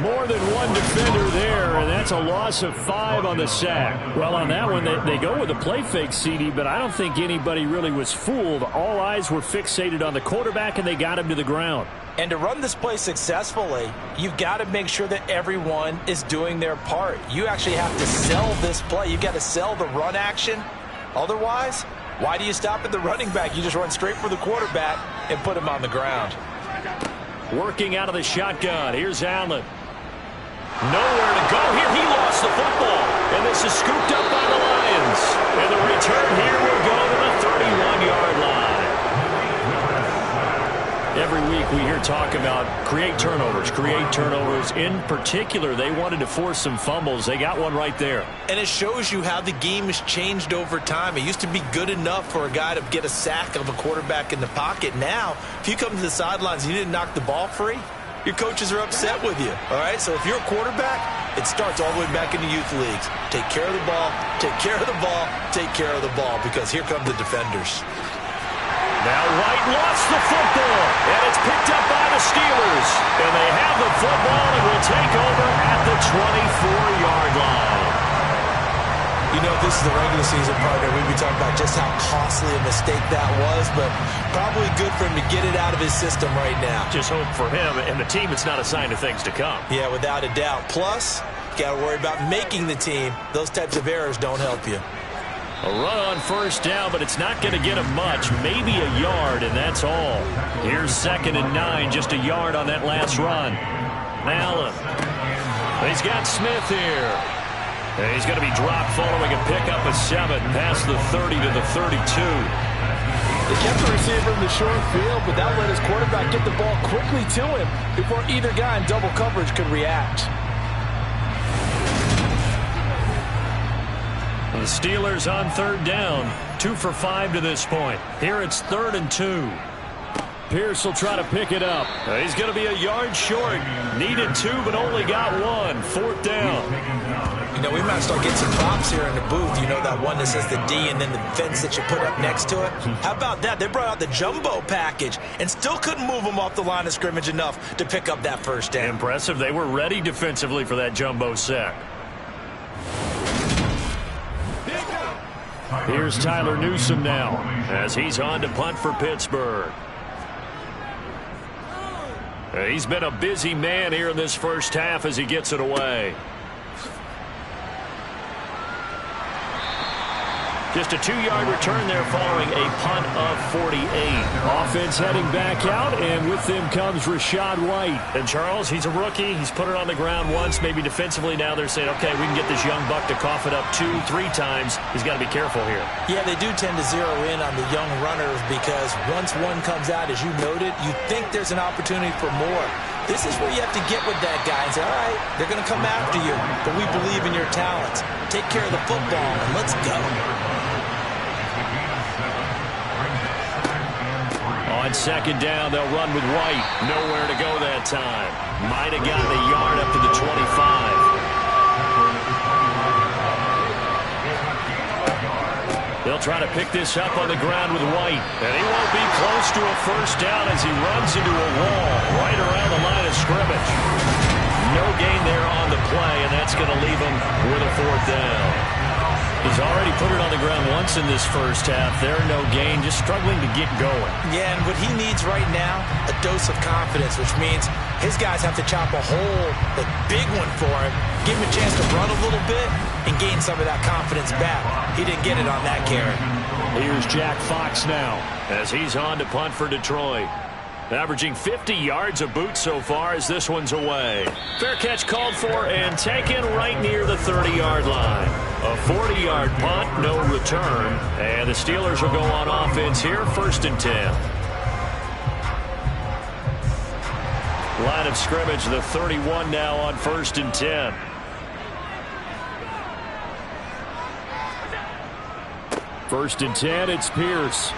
More than one defender there, and that's a loss of 5 on the sack. Well, on that one, they go with a play fake, CD, but I don't think anybody really was fooled. All eyes were fixated on the quarterback, and they got him to the ground. And to run this play successfully, you've got to make sure that everyone is doing their part. You actually have to sell this play. You've got to sell the run action. Otherwise, why do you stop at the running back? You just run straight for the quarterback and put him on the ground. Working out of the shotgun. Here's Allen. Nowhere to go here. He lost the football. And this is scooped up by the Lions. And the return here will go to the 31-yard line. Every week we hear talk about create turnovers. In particular, they wanted to force some fumbles. They got one right there. And it shows you how the game has changed over time. It used to be good enough for a guy to get a sack of a quarterback in the pocket. Now, if you come to the sidelines and you didn't knock the ball free, your coaches are upset with you. All right, so if you're a quarterback, it starts all the way back in the youth leagues. Take care of the ball, take care of the ball, take care of the ball, because here come the defenders. Now White lost the football, and it's picked up by the Steelers. And they have the football and will take over at the 24-yard line. You know, this is the regular season partner. We'd be talking about just how costly a mistake that was, but probably good for him to get it out of his system right now. Just hope for him and the team it's not a sign of things to come. Yeah, without a doubt. Plus, you got to worry about making the team. Those types of errors don't help you. A run on first down, but it's not going to get him much. Maybe a yard, and that's all. Here's 2nd and 9, just a yard on that last run. Allen. He's got Smith here. And he's going to be dropped following a pickup of 7 past the 30 to the 32. They kept the receiver in the short field, but that let his quarterback get the ball quickly to him before either guy in double coverage could react. The Steelers on 3rd down, 2 for 5 to this point. Here it's 3rd and 2. Pierce will try to pick it up. He's going to be a yard short. Needed 2, but only got 1. 4th down. You know, we might start getting some props here in the booth. You know, that one that says the D and then the fence that you put up next to it? How about that? They brought out the jumbo package and still couldn't move them off the line of scrimmage enough to pick up that first down. Impressive. They were ready defensively for that jumbo sack. Here's Tyler Newsome now as he's on to punt for Pittsburgh. He's been a busy man here in this first half as he gets it away. Just a 2-yard return there following a punt of 48. Offense heading back out, and with them comes Rachaad White. And Charles, he's a rookie. He's put it on the ground once, maybe defensively. Now they're saying, okay, we can get this young buck to cough it up 2-3 times. He's got to be careful here. Yeah, they do tend to zero in on the young runners because once one comes out, as you noted, you think there's an opportunity for more. This is where you have to get with that guy and say, all right, they're going to come after you, but we believe in your talents. Take care of the football, and let's go. On second down, they'll run with White. Nowhere to go that time. Might have gotten a yard up to the 25. They'll try to pick this up on the ground with White. And he won't be close to a first down as he runs into a wall right around the line of scrimmage. No gain there on the play, and that's going to leave him with a fourth down. He's already put it on the ground once in this first half. There, no gain, just struggling to get going. Yeah, and what he needs right now, a dose of confidence, which means his guys have to chop a hole, a big one for him, give him a chance to run a little bit, and gain some of that confidence back. He didn't get it on that carry. Here's Jack Fox now as he's on to punt for Detroit. Averaging 50 yards a boot so far as this one's away. Fair catch called for and taken right near the 30-yard line. A 40-yard punt, no return. And the Steelers will go on offense here, 1st and 10. Line of scrimmage, the 31 now on 1st and 10. First and 10, it's Pierce.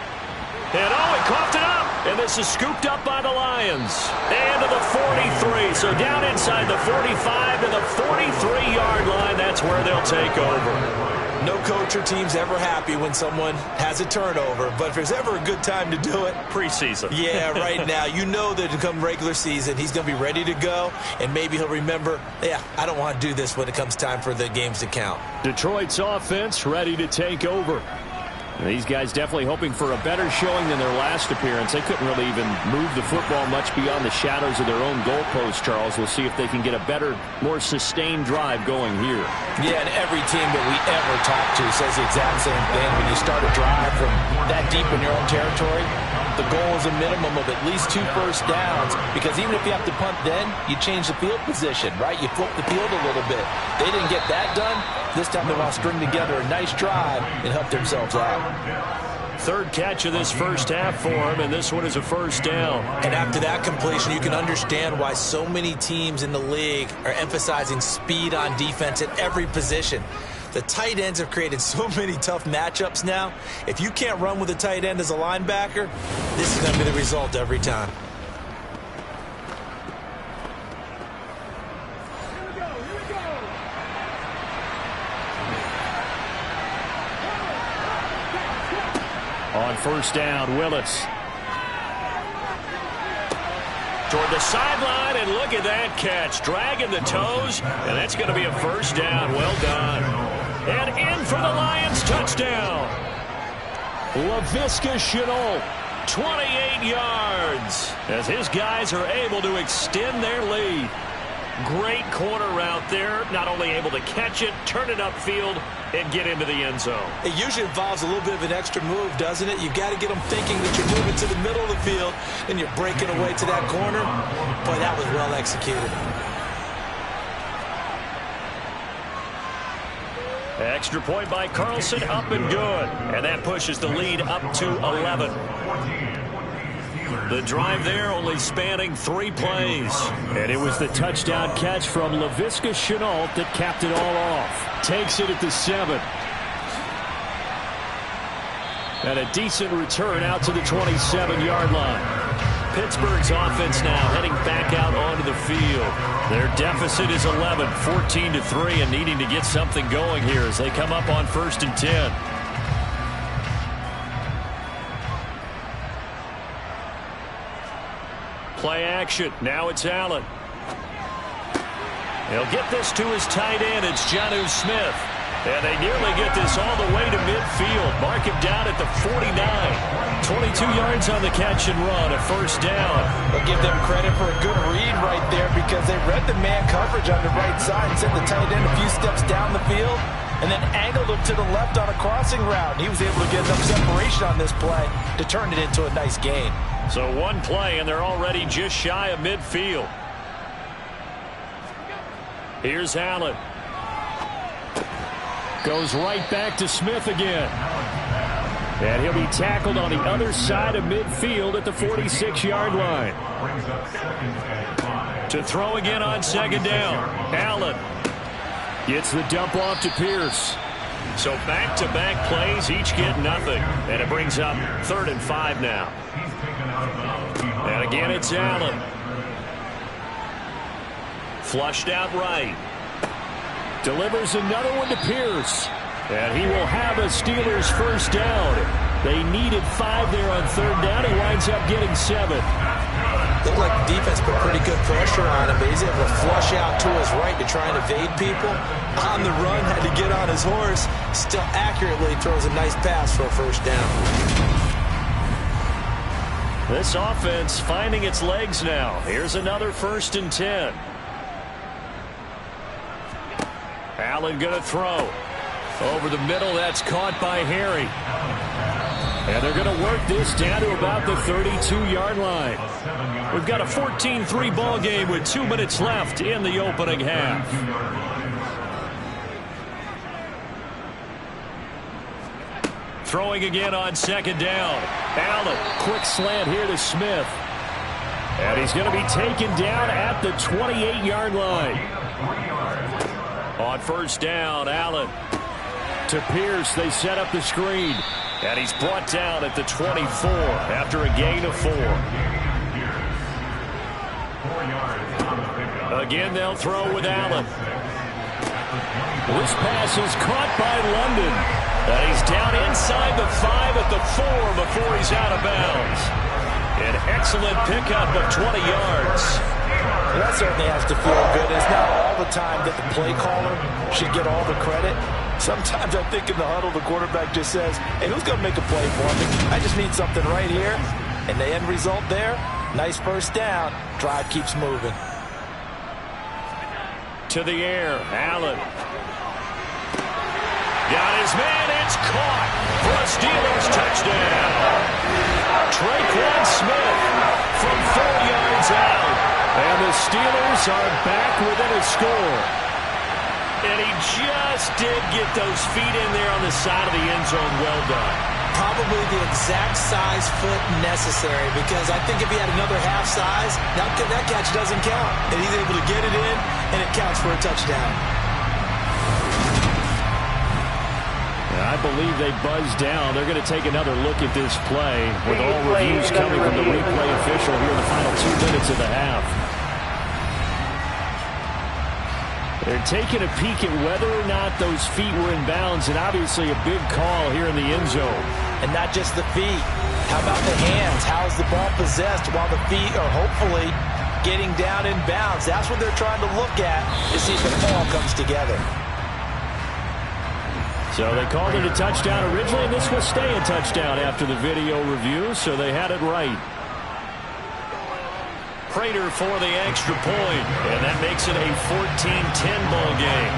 And he coughed it up. And this is scooped up by the Lions. And to the 43. So down inside the 45 to the 43-yard line. That's where they'll take over. No coach or team's ever happy when someone has a turnover. But if there's ever a good time to do it. Preseason. Yeah, right now. You know that come regular season, he's going to be ready to go. And maybe he'll remember, yeah, I don't want to do this when it comes time for the games to count. Detroit's offense ready to take over. These guys definitely hoping for a better showing than their last appearance. They couldn't really even move the football much beyond the shadows of their own goalpost, Charles. We'll see if they can get a better, more sustained drive going here. Yeah, and every team that we ever talk to says the exact same thing. When you start a drive from that deep in your own territory, the goal is a minimum of at least 2 first downs, because even if you have to punt then, you change the field position, right? You flip the field a little bit. They didn't get that done. This time they want to string together a nice drive and help themselves out. 3rd catch of this first half for him, and this one is a first down. And after that completion, you can understand why so many teams in the league are emphasizing speed on defense at every position. The tight ends have created so many tough matchups now. If you can't run with a tight end as a linebacker, this is going to be the result every time. On first down, Willis. Toward the sideline, and look at that catch. Dragging the toes, and that's going to be a first down. Well done. And in for the Lions, touchdown. Laviska Shenault, 28 yards, as his guys are able to extend their lead. Great corner route there. Not only able to catch it, turn it upfield, and get into the end zone. It usually involves a little bit of an extra move, doesn't it? You've got to get them thinking that you're moving to the middle of the field, and you're breaking away to that corner. Boy, that was well executed. Extra point by Carlson, up and good. And that pushes the lead up to 11. The drive there only spanning 3 plays. And it was the touchdown catch from Laviska Shenault that capped it all off. Takes it at the 7. And a decent return out to the 27-yard line. Pittsburgh's offense now heading back out onto the field. Their deficit is 11, 14-3, and needing to get something going here as they come up on 1st and 10. Play action. Now it's Allen. He'll get this to his tight end. It's Jonnu Smith. And they nearly get this all the way to midfield. Mark him down at the 49. 22 yards on the catch and run. A first down. We'll give them credit for a good read right there, because they read the man coverage on the right side and sent the tight end a few steps down the field and then angled him to the left on a crossing route. He was able to get enough separation on this play to turn it into a nice gain. So one play, and they're already just shy of midfield. Here's Allen. Goes right back to Smith again. And he'll be tackled on the other side of midfield at the 46-yard line. To throw again on second down. Allen gets the dump off to Pierce. So back-to-back plays, each get nothing. And it brings up 3rd and 5 now. And again, it's Allen. Flushed out right. Delivers another one to Pierce. And he will have a Steelers first down. They needed 5 there on 3rd down. He winds up getting 7. Looked like the defense put pretty good pressure on him, but he's able to flush out to his right to try and evade people. On the run, had to get on his horse. Still accurately throws a nice pass for a first down. This offense finding its legs now. Here's another 1st and 10. Allen going to throw. Over the middle, that's caught by Harry. And they're going to work this down to about the 32-yard line. We've got a 14-3 ball game with 2 minutes left in the opening half. Throwing again on 2nd down. Allen, quick slant here to Smith. And he's going to be taken down at the 28-yard line. On 1st down, Allen to Pierce. They set up the screen. And he's brought down at the 24 after a gain of 4. Again, they'll throw with Allen. This pass is caught by London. And he's down inside the 5 at the 4 before he's out of bounds. An excellent pickup of 20 yards. Well, that certainly has to feel good. It's not all the time that the play caller should get all the credit. Sometimes I think in the huddle, the quarterback just says, hey, who's going to make a play for me? I just need something right here. And the end result there, nice first down. Drive keeps moving. To the air, Allen. Got his man, it's caught for a Steelers touchdown. Traquan Smith from 4 yards out. And the Steelers are back within a score. And he just did get those feet in there on the side of the end zone. Well done. Probably the exact size foot necessary, because I think if he had another half size, that catch doesn't count. And he's able to get it in, and it counts for a touchdown. I believe they buzzed down. They're going to take another look at this play with all reviews coming from the replay official here in the final 2 minutes of the half. They're taking a peek at whether or not those feet were in bounds, and obviously a big call here in the end zone. And not just the feet. How about the hands? How's the ball possessed while the feet are hopefully getting down in bounds? That's what they're trying to look at to see if it all comes together. So they called it a touchdown originally, and this will stay a touchdown after the video review, so they had it right. Prater for the extra point, and that makes it a 14-10 ball game.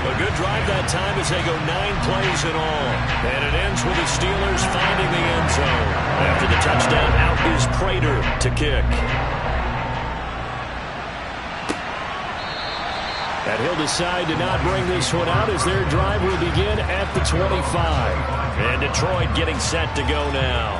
A good drive that time as they go 9 plays in all. And it ends with the Steelers finding the end zone. After the touchdown, out is Prater to kick. And he'll decide to not bring this one out as their drive will begin at the 25. And Detroit getting set to go now.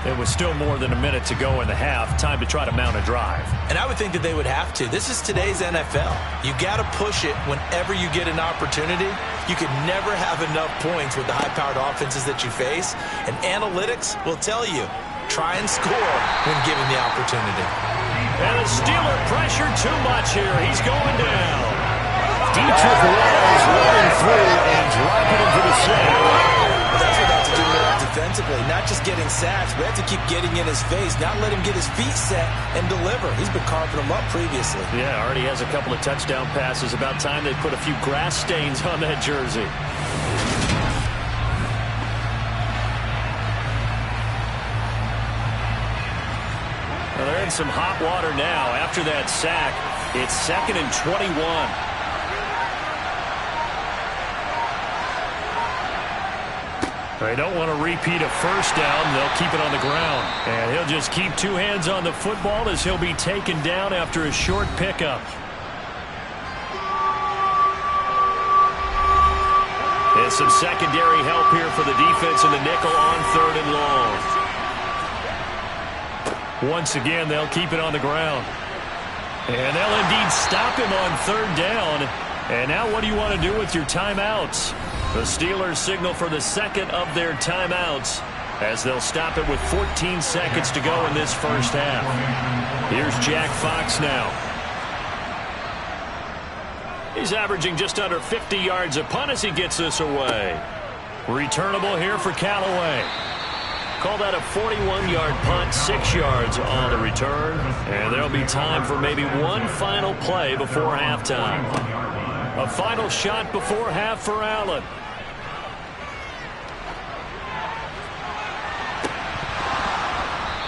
It was still more than a minute to go in the half. Time to try to mount a drive. And I would think that they would have to. This is today's NFL. You got to push it whenever you get an opportunity. You can never have enough points with the high-powered offenses that you face. And analytics will tell you, try and score when given the opportunity. And the Steeler pressure too much here. He's going down. Dietrich Wise running through and dropping him for the sack. That's what they have to do defensively. Not just getting sacks, but they have to keep getting in his face. Not let him get his feet set and deliver. He's been carving them up previously. Yeah, already has a couple of touchdown passes. About time they put a few grass stains on that jersey. Well, they're in some hot water now. After that sack, it's 2nd and 21. They don't want to repeat a first down. They'll keep it on the ground. And he'll just keep 2 hands on the football as he'll be taken down after a short pickup. And some secondary help here for the defense in the nickel on 3rd and long. Once again, they'll keep it on the ground. And they'll indeed stop him on 3rd down And now what do you want to do with your timeouts? The Steelers signal for the second of their timeouts as they'll stop it with 14 seconds to go in this first half. Here's Jack Fox now. He's averaging just under 50 yards a punt as he gets this away. Returnable here for Callaway. Call that a 41-yard punt, 6 yards on the return. And there'll be time for maybe one final play before halftime. A final shot before half for Allen.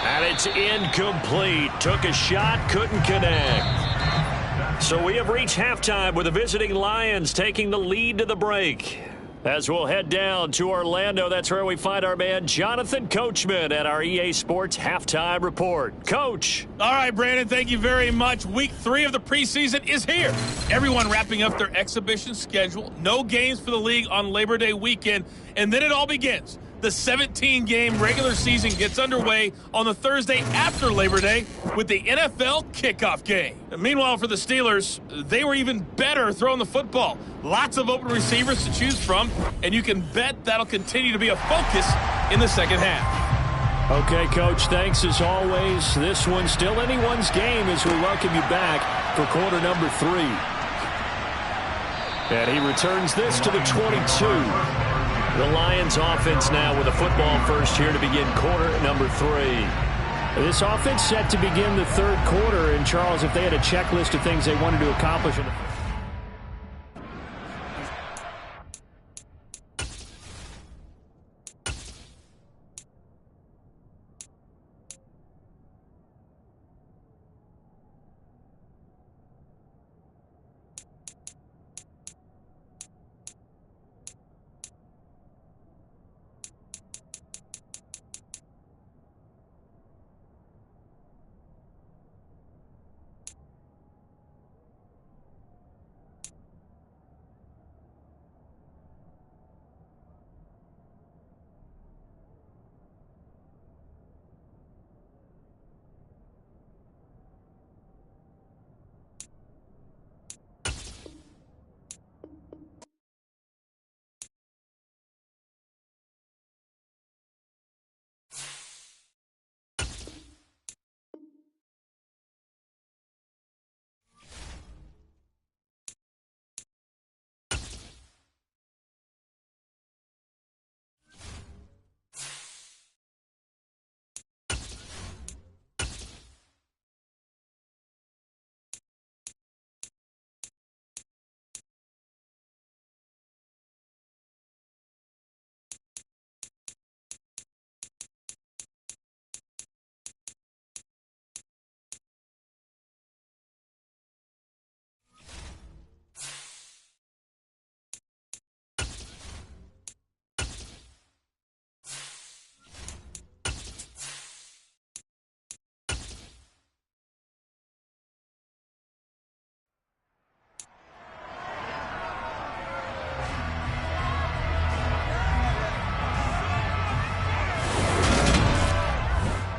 And it's incomplete. Took a shot, couldn't connect. So we have reached halftime with the visiting Lions taking the lead to the break. As we'll head down to Orlando, that's where we find our man Jonathan Coachman at our EA Sports Halftime Report. Coach. All right, Brandon, thank you very much. Week 3 of the preseason is here. Everyone wrapping up their exhibition schedule. No games for the league on Labor Day weekend, and then it all begins. The 17-game regular season gets underway on the Thursday after Labor Day with the NFL kickoff game. And meanwhile, for the Steelers, they were even better throwing the football. Lots of open receivers to choose from, and you can bet that'll continue to be a focus in the second half. Okay, Coach, thanks as always. This one's still anyone's game as we welcome you back for quarter number 3. And he returns this to the 22. The Lions offense now with a football first here to begin quarter number 3. This offense set to begin the third quarter. And, Charles, if they had a checklist of things they wanted to accomplish in the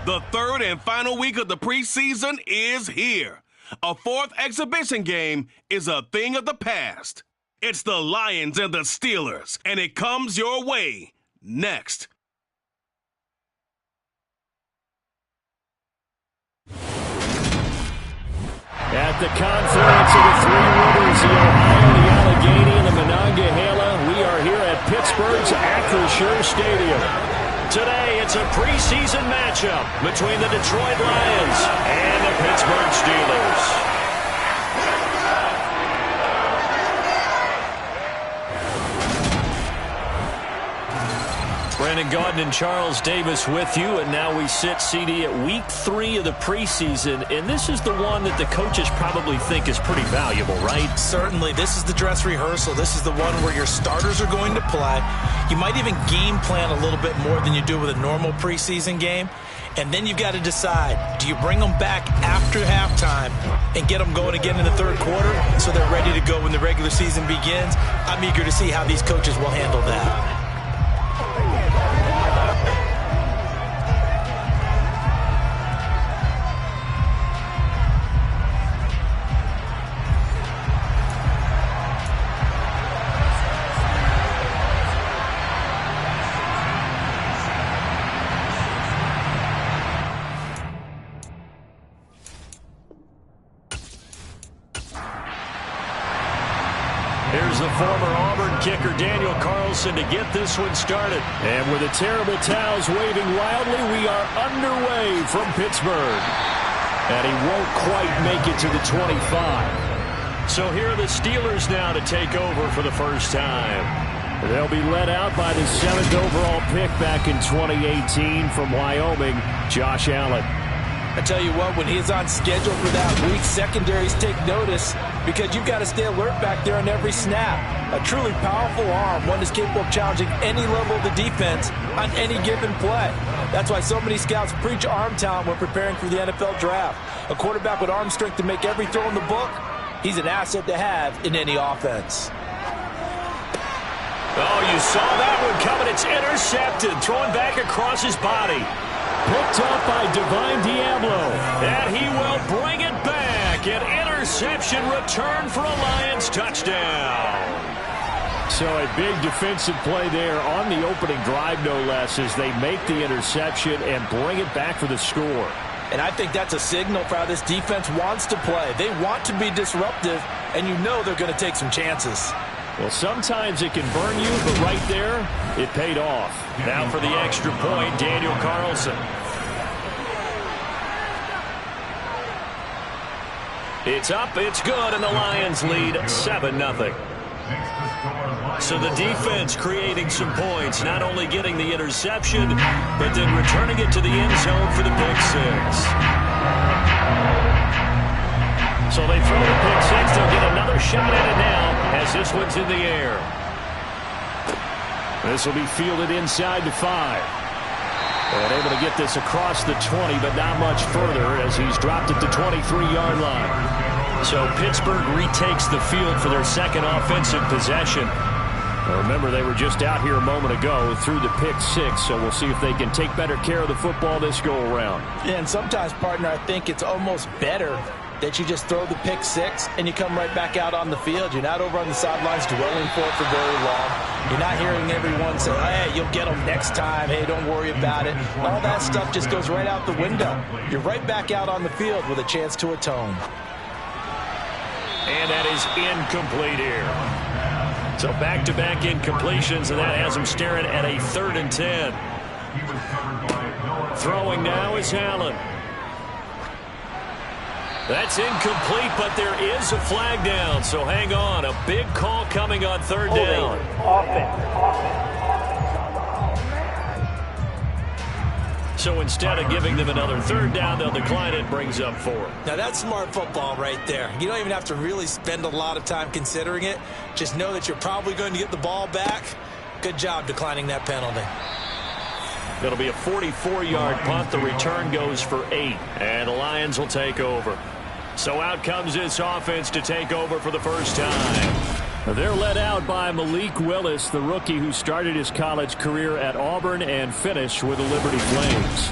The third and final week of the preseason is here. A fourth exhibition game is a thing of the past. It's the Lions and the Steelers, and it comes your way next. At the confluence of the three rivers, the Ohio, the Allegheny, and the Monongahela, we are here at Pittsburgh's Acrisure Stadium. Today, it's a preseason matchup between the Detroit Lions and the Pittsburgh Steelers. Brandon Gaudin and Charles Davis with you, and now we sit, CD, at week 3 of the preseason, and this is the one that the coaches probably think is pretty valuable, right? Certainly. This is the dress rehearsal. This is the one where your starters are going to play. You might even game plan a little bit more than you do with a normal preseason game. And then you've got to decide, do you bring them back after halftime and get them going again in the third quarter so they're ready to go when the regular season begins? I'm eager to see how these coaches will handle that. former Auburn kicker Daniel Carlson to get this one started. And with the terrible towels waving wildly, we are underway from Pittsburgh. And he won't quite make it to the 25. So here are the Steelers now to take over for the first time. They'll be led out by the 7th overall pick back in 2018 from Wyoming, Josh Allen. I tell you what, when he's on schedule for that week, secondaries take notice because you've got to stay alert back there on every snap. A truly powerful arm, one is capable of challenging any level of the defense on any given play. That's why so many scouts preach arm talent when preparing for the NFL draft. A quarterback with arm strength to make every throw in the book, he's an asset to have in any offense. Oh, you saw that one coming. It's intercepted. Throwing back across his body. Picked up by Divine Diablo. And he will bring it back. An interception return for a Lions touchdown. So a big defensive play there on the opening drive, no less, as they make the interception and bring it back for the score. And I think that's a signal for how this defense wants to play. They want to be disruptive, and you know they're going to take some chances. Well, sometimes it can burn you, but right there, it paid off. Now for the extra point, Daniel Carlson. It's up, it's good, and the Lions lead 7-0. So the defense creating some points, not only getting the interception, but then returning it to the end zone for the pick six. So they throw the pick six. They'll get another shot at it now as this one's in the air. This will be fielded inside the 5. And able to get this across the 20, but not much further as he's dropped at the 23-yard line. So Pittsburgh retakes the field for their second offensive possession. Now remember, they were just out here a moment ago through the pick six, so we'll see if they can take better care of the football this go-around. Yeah, and sometimes, partner, I think it's almost better that you just throw the pick six and you come right back out on the field. You're not over on the sidelines dwelling for it for very long. You're not hearing everyone say, hey, you'll get them next time. Hey, don't worry about it. All that stuff just goes right out the window. You're right back out on the field with a chance to atone. And that is incomplete here. So back-to-back incompletions, and that has him staring at a 3rd and 10. Throwing now is Allen. That's incomplete, but there is a flag down, so hang on. A big call coming on 3rd down. So instead of giving them another 3rd down, they'll decline it, brings up 4. Now that's smart football right there. You don't even have to really spend a lot of time considering it. Just know that you're probably going to get the ball back. Good job declining that penalty. It'll be a 44-yard punt. The return goes for 8, and the Lions will take over. So out comes this offense to take over for the first time. They're led out by Malik Willis, the rookie who started his college career at Auburn and finished with the Liberty Flames.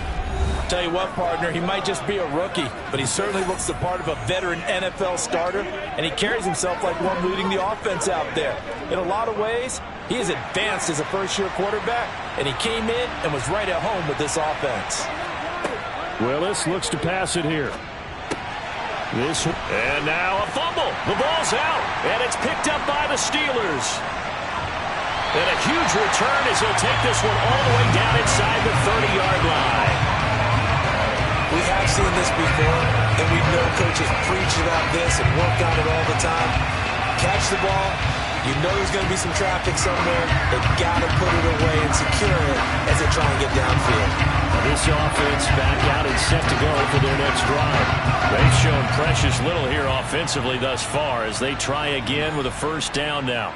Tell you what, partner, he might just be a rookie, but he certainly looks the part of a veteran NFL starter, and he carries himself like one leading the offense out there. In a lot of ways, he is advanced as a first-year quarterback, and he came in and was right at home with this offense. Willis looks to pass it here. And now a fumble. The ball's out, and it's picked up by the Steelers. And a huge return as he'll take this one all the way down inside the 30-yard line. We have seen this before, and we know coaches preach about this and work on it all the time. Catch the ball. You know there's going to be some traffic somewhere. They've got to put it away and secure it as they try and get downfield. This offense back out and set to go for their next drive. They've shown precious little here offensively thus far as they try again with a 1st down now.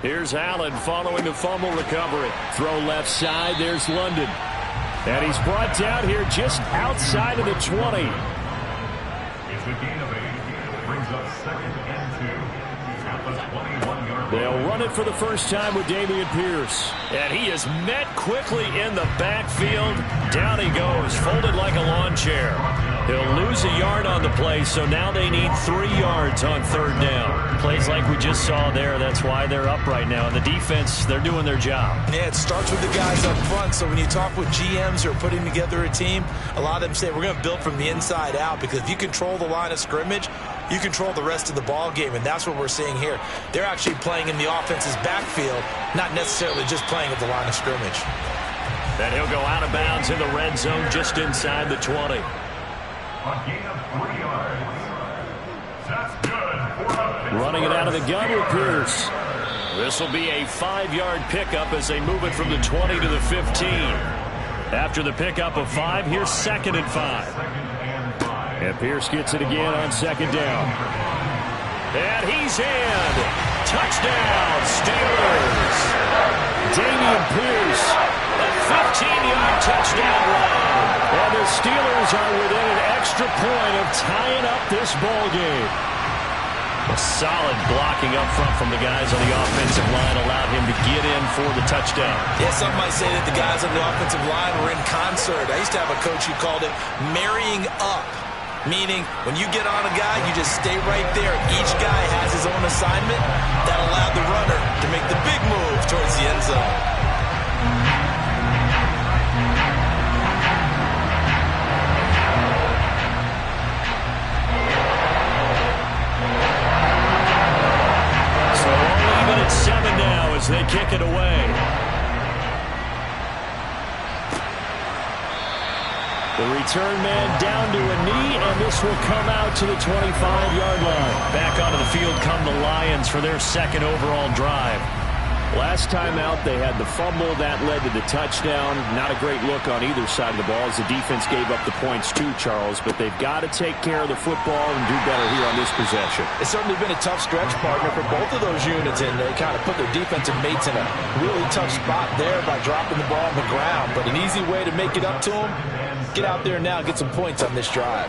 Here's Allen following the fumble recovery. Throw left side. There's London. And he's brought down here just outside of the 20. They'll run it for the first time with Dameon Pierce. And he is met quickly in the backfield. Down he goes, folded like a lawn chair. He'll lose a yard on the play, so now they need 3 yards on 3rd down. Plays like we just saw there, that's why they're up right now. And the defense, they're doing their job. Yeah, it starts with the guys up front, so when you talk with GMs who are putting together a team, a lot of them say we're going to build from the inside out, because if you control the line of scrimmage, you control the rest of the ball game, and that's what we're seeing here. They're actually playing in the offense's backfield, not necessarily just playing at the line of scrimmage. Then he'll go out of bounds in the red zone just inside the 20. Running it out of the gun with Pierce. This will be a 5-yard pickup as they move it from the 20 to the 15. After the pickup of 5, here's 2nd and 5. And Pierce gets it again on 2nd down. And he's in. Touchdown, Steelers. Dameon Pierce. A 15-yard touchdown run. And the Steelers are within an extra point of tying up this ball game. A solid blocking up front from the guys on the offensive line allowed him to get in for the touchdown. Yeah, some might say that the guys on the offensive line were in concert. I used to have a coach who called it marrying up, meaning when you get on a guy, you just stay right there. Each guy has his own assignment that allowed the runner to make the big move towards the end zone. At 7 now as they kick it away. The return man down to a knee, and this will come out to the 25-yard line. Back onto the field come the Lions for their 2nd overall drive. Last time out, they had the fumble. That led to the touchdown. Not a great look on either side of the ball as the defense gave up the points too, Charles. But they've got to take care of the football and do better here on this possession. It's certainly been a tough stretch, partner, for both of those units, and they kind of put their defensive mates in a really tough spot there by dropping the ball on the ground. But an easy way to make it up to them, get out there now and get some points on this drive.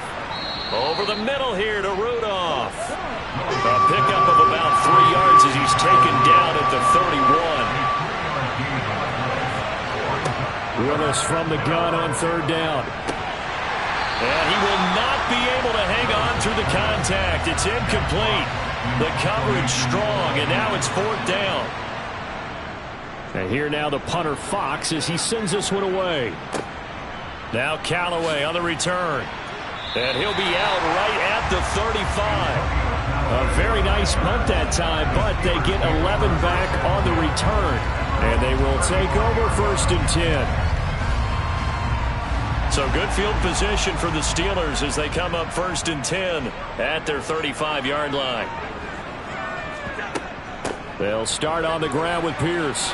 Over the middle here to Rudolph. A pickup of about 3 yards as he's taken down at the 31. Willis from the gun on 3rd down. And he will not be able to hang on through the contact. It's incomplete. The coverage strong, and now it's 4th down. And here now the punter Fox as he sends this one away. Now Callaway on the return. And he'll be out right at the 35. A very nice punt that time, but they get 11 back on the return. And they will take over 1st and 10. So good field position for the Steelers as they come up 1st and 10 at their 35-yard line. They'll start on the ground with Pierce.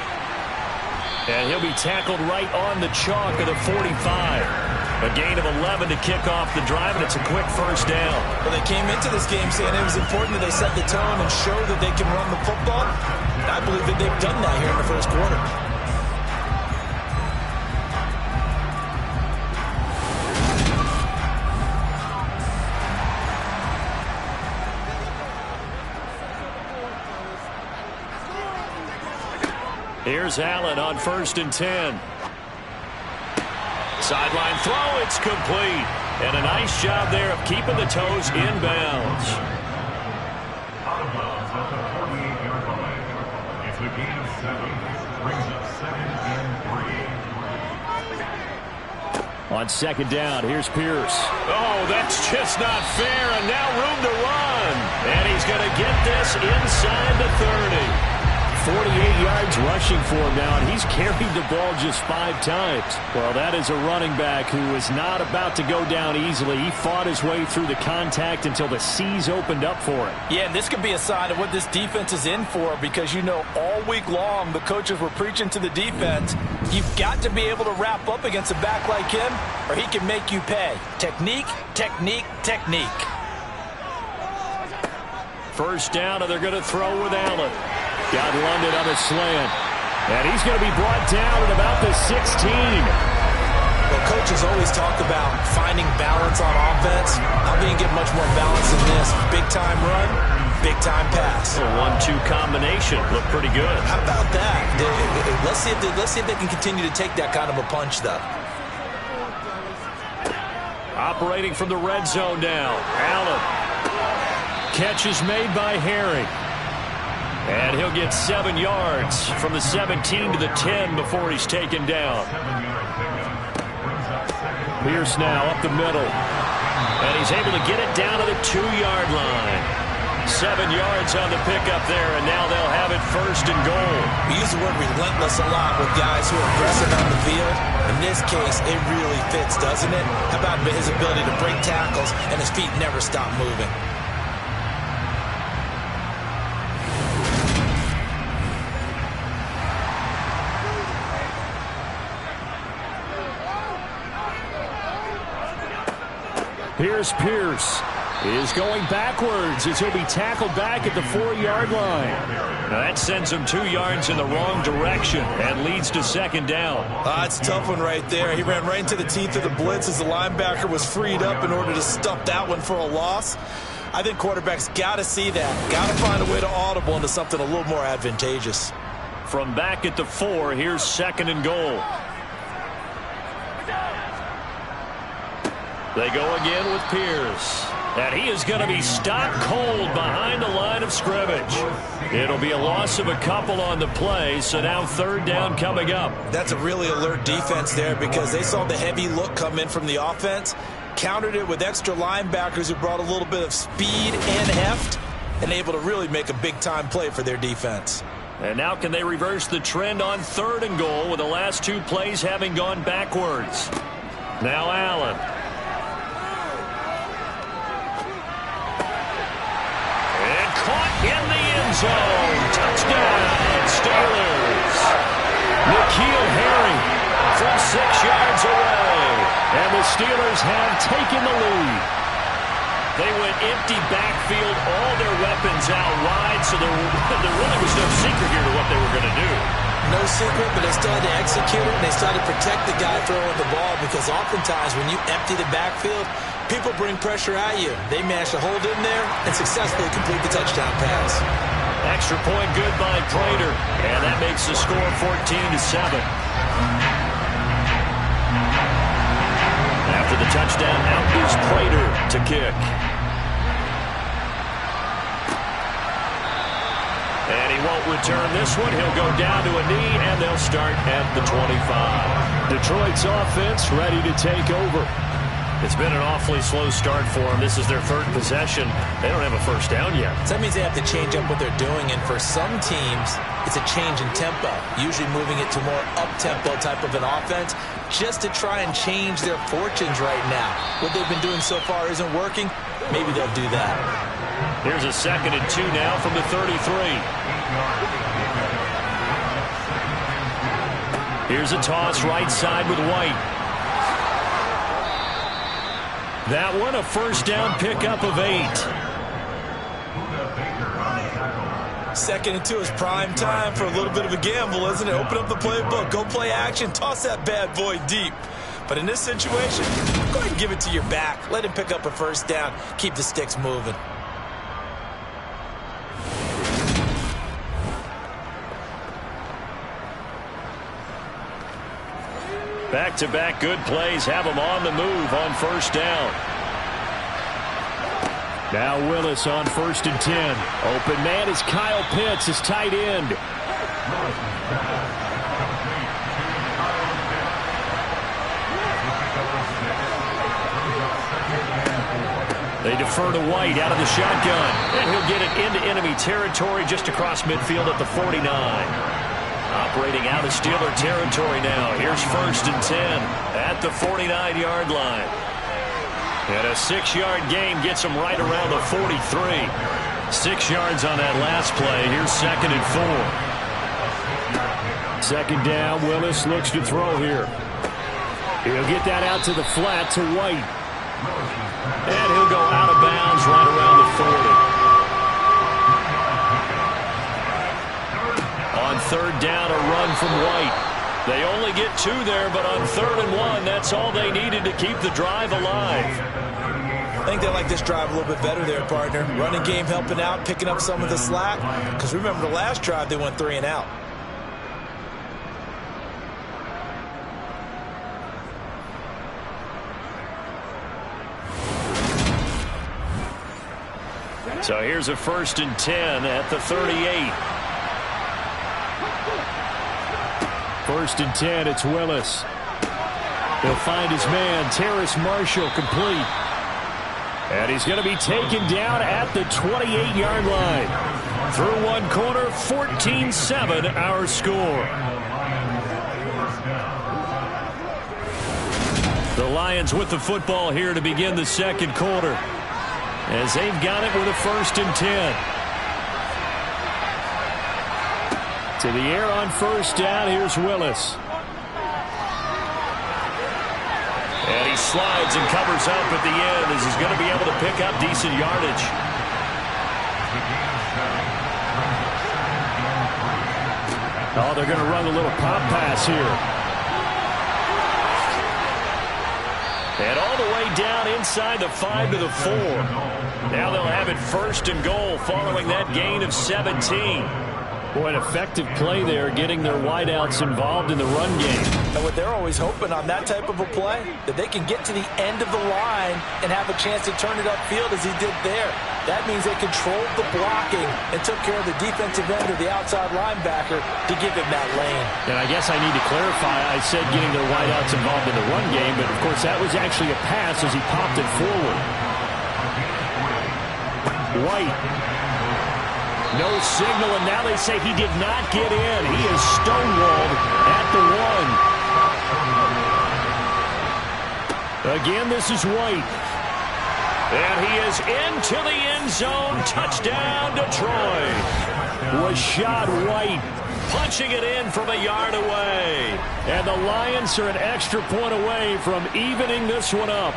And he'll be tackled right on the chalk of the 45. A gain of 11 to kick off the drive, and it's a quick 1st down. Well, they came into this game saying it was important that they set the tone and show that they can run the football. I believe that they've done that here in the 1st quarter. Here's Allen on 1st and 10. Sideline throw, it's complete. And a nice job there of keeping the toes inbounds. Out of bounds at the 48-yard line. It's a gain of 7. Brings up 2nd and 3. On 2nd down, here's Pierce. Oh, that's just not fair, and now room to run. And he's going to get this inside the 30. 48 yards rushing for him now, and he's carried the ball just 5 times. Well, that is a running back who is not about to go down easily. He fought his way through the contact until the seas opened up for him. Yeah, and this could be a sign of what this defense is in for, because, you know, all week long the coaches were preaching to the defense, you've got to be able to wrap up against a back like him, or he can make you pay. Technique, technique, technique. 1st down, and they're going to throw with Allen. Got London on a slant. And he's going to be brought down at about the 16. Well, coaches always talk about finding balance on offense. How can you get much more balance than this? Big-time run, big-time pass. A 1-2 combination. Looked pretty good. How about that? Let's see if they can continue to take that kind of a punch, though. Operating from the red zone now. Allen. Catch is made by Harry. And he'll get 7 yards from the 17 to the 10 before he's taken down. Pierce now up the middle. And he's able to get it down to the 2-yard line. 7 yards on the pickup there, and now they'll have it first and goal. We use the word relentless a lot with guys who are aggressive on the field. In this case, it really fits, doesn't it? How about his ability to break tackles and his feet never stop moving? Here's Pierce. He is going backwards as he'll be tackled back at the 4-yard line. Now that sends him 2 yards in the wrong direction and leads to second down. It's a tough one right there. He ran right into the teeth of the blitz as the linebacker was freed up in order to stuff that one for a loss. I think quarterbacks got to see that. Got to find a way to audible into something a little more advantageous. From back at the 4, here's second and goal. They go again with Pierce. And he is going to be stopped cold behind the line of scrimmage. It'll be a loss of a couple on the play, so now third down coming up. That's a really alert defense there because they saw the heavy look come in from the offense, countered it with extra linebackers who brought a little bit of speed and heft, and able to really make a big-time play for their defense. And now can they reverse the trend on third and goal with the last 2 plays having gone backwards? Now Allen. Caught in the end zone. Touchdown, Steelers. N'Keal Harry from 6 yards away. And the Steelers have taken the lead. They went empty backfield, all their weapons out wide, so there really was no secret here to what they were going to do. No secret, but they still had to execute it, and they still had to protect the guy throwing the ball because oftentimes when you empty the backfield, people bring pressure at you. They managed to hold in there and successfully complete the touchdown pass. Extra point good by Prater, and that makes the score 14-7. After the touchdown, out is Prater to kick. And he won't return this one. He'll go down to a knee, and they'll start at the 25. Detroit's offense ready to take over. It's been an awfully slow start for them. This is their 3rd possession. They don't have a first down yet. So that means they have to change up what they're doing, and for some teams, it's a change in tempo, usually moving it to more up-tempo type of an offense just to try and change their fortunes right now. What they've been doing so far isn't working. Maybe they'll do that. Here's a 2nd and 2 now from the 33. Here's a toss right side with White. That one, a first down pickup of 8. 2nd and 2 is prime time for a little bit of a gamble, isn't it? Open up the playbook, go play action, toss that bad boy deep. But in this situation, go ahead and give it to your back. Let him pick up a first down. Keep the sticks moving. Back-to-back good plays have them on the move on first down. Now Willis on 1st and 10. Open man is Kyle Pitts, his tight end. They defer to White out of the shotgun. And he'll get it into enemy territory just across midfield at the 49. Operating out of Steeler territory now. Here's 1st and 10 at the 49-yard line. And a 6-yard gain gets him right around the 43. 6 yards on that last play. Here's 2nd and 4. 2nd down. Willis looks to throw here. He'll get that out to the flat to White. And he'll go out of bounds right around the 40. On 3rd down, a run from White. They only get 2 there, but on 3rd and 1, that's all they needed to keep the drive alive. I think they like this drive a little bit better there, partner. Running game helping out, picking up some of the slack. Because remember the last drive, they went 3 and out. So here's a 1st and 10 at the 38. 1st and 10, it's Willis. He'll find his man, Terrace Marshall, complete. And he's going to be taken down at the 28-yard line. Through one quarter, 14-7 our score. The Lions with the football here to begin the second quarter, as they've got it with a 1st and 10. To the air on 1st down, here's Willis. And he slides and covers up at the end as he's going to be able to pick up decent yardage. Oh, they're going to run a little pop pass here. And all the way down inside the 5 to the 4. Now they'll have it 1st and goal following that gain of 17. Boy, an effective play there, getting their wideouts involved in the run game. And what they're always hoping on that type of a play, that they can get to the end of the line and have a chance to turn it upfield as he did there. That means they controlled the blocking and took care of the defensive end of the outside linebacker to give him that lane. And I guess I need to clarify, I said getting their wideouts involved in the run game, but of course that was actually a pass as he popped it forward. White. No signal, and now they say he did not get in. He is stonewalled at the 1. Again, this is White. And he is into the end zone. Touchdown, Detroit. Rashad White punching it in from a yard away. And the Lions are an extra point away from evening this one up.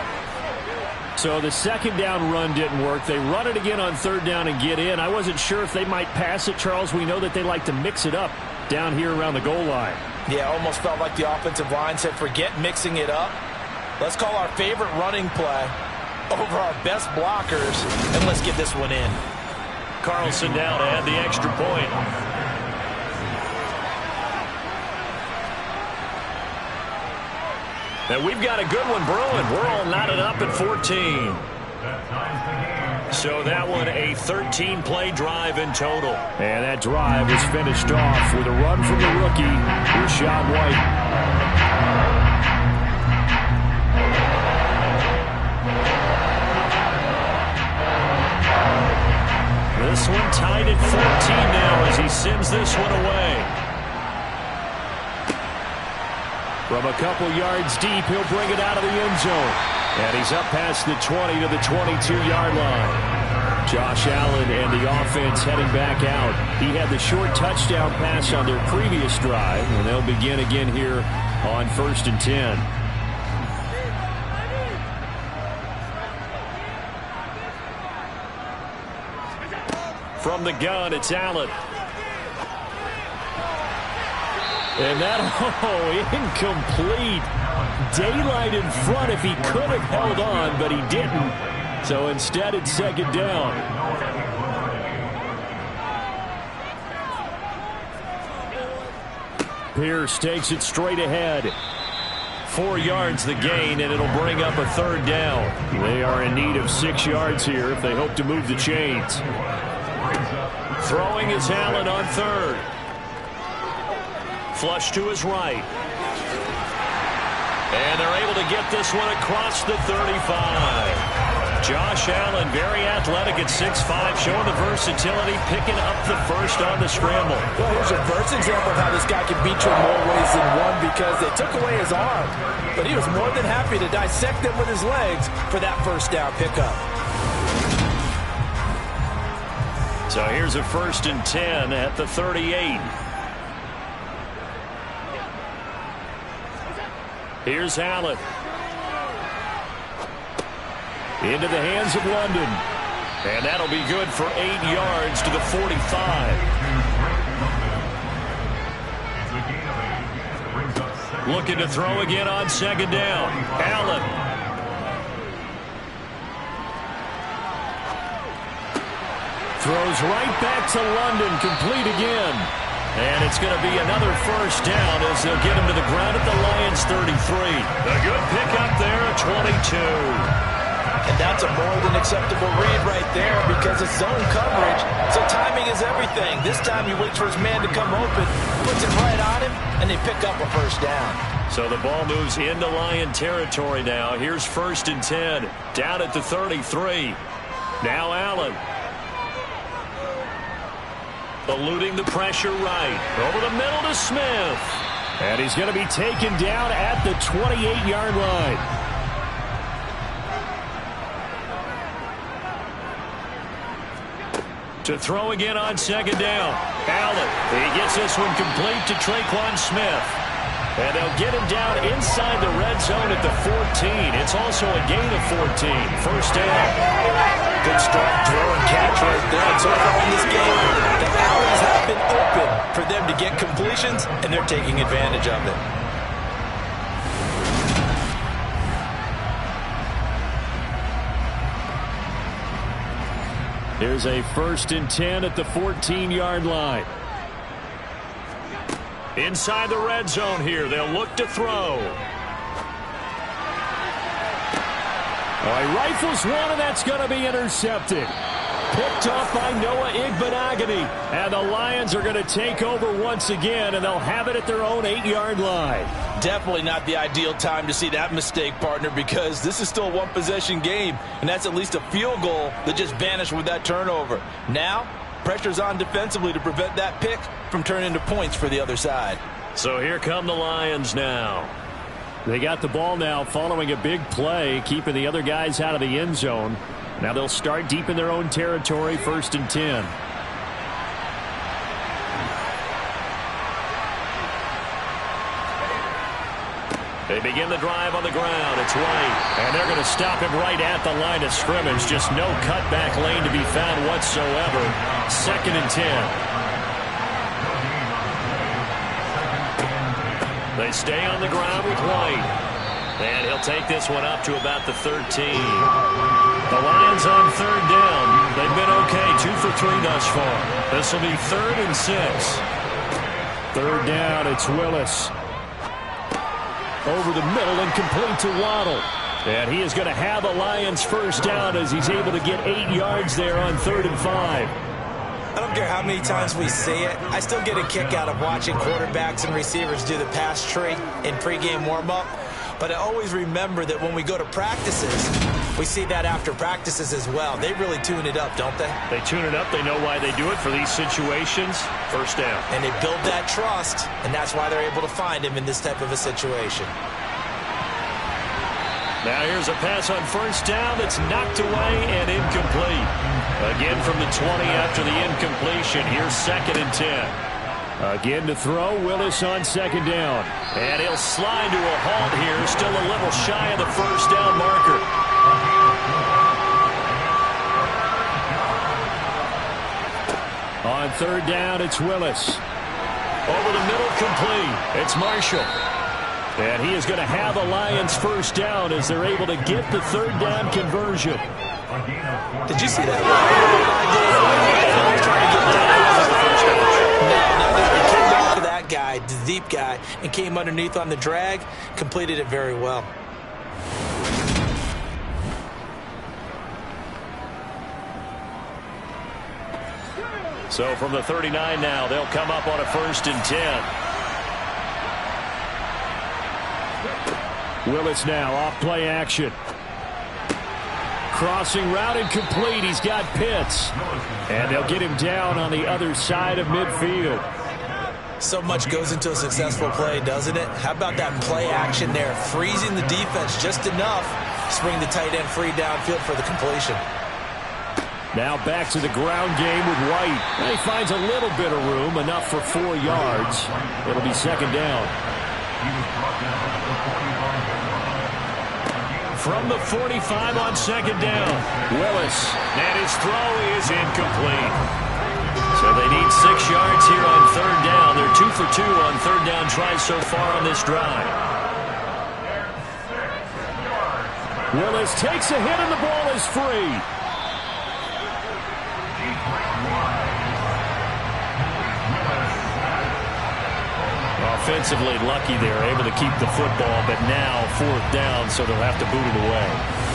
So the second down run didn't work. They run it again on 3rd down and get in. I wasn't sure if they might pass it, Charles. We know that they like to mix it up down here around the goal line. Yeah, almost felt like the offensive line said, forget mixing it up. Let's call our favorite running play over our best blockers, and let's get this one in. Carlson now to add the extra point. And we've got a good one brewing. We're all knotted up at 14. So that one a 13-play drive in total. And that drive was finished off with a run from the rookie, Rashad White. This one tied at 14 now as he sends this one away. From a couple yards deep, he'll bring it out of the end zone. And he's up past the 20 to the 22-yard line. Josh Allen and the offense heading back out. He had the short touchdown pass on their previous drive, and they'll begin again here on 1st and 10. From the gun, it's Allen. And that, incomplete. Daylight in front if he could have held on, but he didn't. So instead, it's 2nd down. Pierce takes it straight ahead. 4 yards the gain, and it'll bring up a 3rd down. They are in need of 6 yards here if they hope to move the chains. Throwing is Allen on 3rd. Flush to his right. And they're able to get this one across the 35. Josh Allen, very athletic at 6'5", showing the versatility, picking up the first on the scramble. Well, here's your first example of how this guy can beat you in more ways than one, because they took away his arm. But he was more than happy to dissect them with his legs for that 1st down pickup. So here's a 1st and 10 at the 38. Here's Allen. Into the hands of London. And that'll be good for 8 yards to the 45. Looking to throw again on 2nd down. Allen. Throws right back to London, complete again. And it's going to be another 1st down as they'll get him to the ground at the Lions 33. A good pickup there, 22. And that's a more than acceptable read right there because it's zone coverage, so timing is everything. This time he waits for his man to come open, puts it right on him, and they pick up a first down. So the ball moves into Lion territory now. Here's 1st and 10, down at the 33. Now Allen. Eluding the pressure right. Over the middle to Smith. And he's going to be taken down at the 28-yard line. To throw again on 2nd down. Allen. He gets this one complete to Traquan Smith. And they'll get him down inside the red zone at the 14. It's also a gain of 14. First down. Good strong throw and catch right there. And so far in this game, the alleys have been open for them to get completions, and they're taking advantage of it. Here's a 1st and 10 at the 14-yard line. Inside the red zone here. They'll look to throw. Oh, he rifles one, and that's going to be intercepted. Picked off by Noah Igbenogany. And the Lions are going to take over once again, and they'll have it at their own 8-yard line. Definitely not the ideal time to see that mistake, partner, because this is still a one-possession game, and that's at least a field goal that just vanished with that turnover. Now, pressure's on defensively to prevent that pick from turning into points for the other side. So here come the Lions now. They got the ball now following a big play, keeping the other guys out of the end zone. Now they'll start deep in their own territory, 1st and 10. They begin the drive on the ground. It's White. And they're going to stop him right at the line of scrimmage. Just no cutback lane to be found whatsoever. 2nd and 10. They stay on the ground with White. And he'll take this one up to about the 13. The Lions on 3rd down. They've been okay, 2 for 3 thus far. This will be 3rd and 6. 3rd down, it's Willis. Over the middle and complete to Waddle. And he is going to have a Lions first down as he's able to get 8 yards there on 3rd and 5. I don't care how many times we see it. I still get a kick out of watching quarterbacks and receivers do the pass tree in pregame warm-up. But I always remember that when we go to practices, we see that after practices as well. They really tune it up, don't they? They tune it up. They know why they do it for these situations. First down. And they build that trust, and that's why they're able to find him in this type of a situation. Now here's a pass on 1st down that's knocked away and incomplete. Again from the 20 after the incompletion. Here's 2nd and 10. Again to throw, Willis on 2nd down. And he'll slide to a halt here, still a little shy of the first down marker. On 3rd down, it's Willis. Over the middle, complete. It's Marshall. And he is going to have a Lions first down as they're able to get the 3rd down conversion. Did you see that? Trying to get he came off of that guy, the deep guy, and came underneath on the drag, completed it very well. So from the 39 now, they'll come up on a 1st and 10. Willis now off play action. Crossing route incomplete. He's got Pitts. And they'll get him down on the other side of midfield. So much goes into a successful play, doesn't it? How about that play action there? Freezing the defense just enough to bring the tight end free downfield for the completion. Now back to the ground game with White. And he finds a little bit of room, enough for 4 yards. It'll be 2nd down. From the 45 on 2nd down. Willis. And his throw is incomplete. So they need 6 yards here on 3rd down. They're 2 for 2 on 3rd down tries so far on this drive. Willis takes a hit and the ball is free. Offensively lucky they're able to keep the football, but now 4th down, so they'll have to boot it away.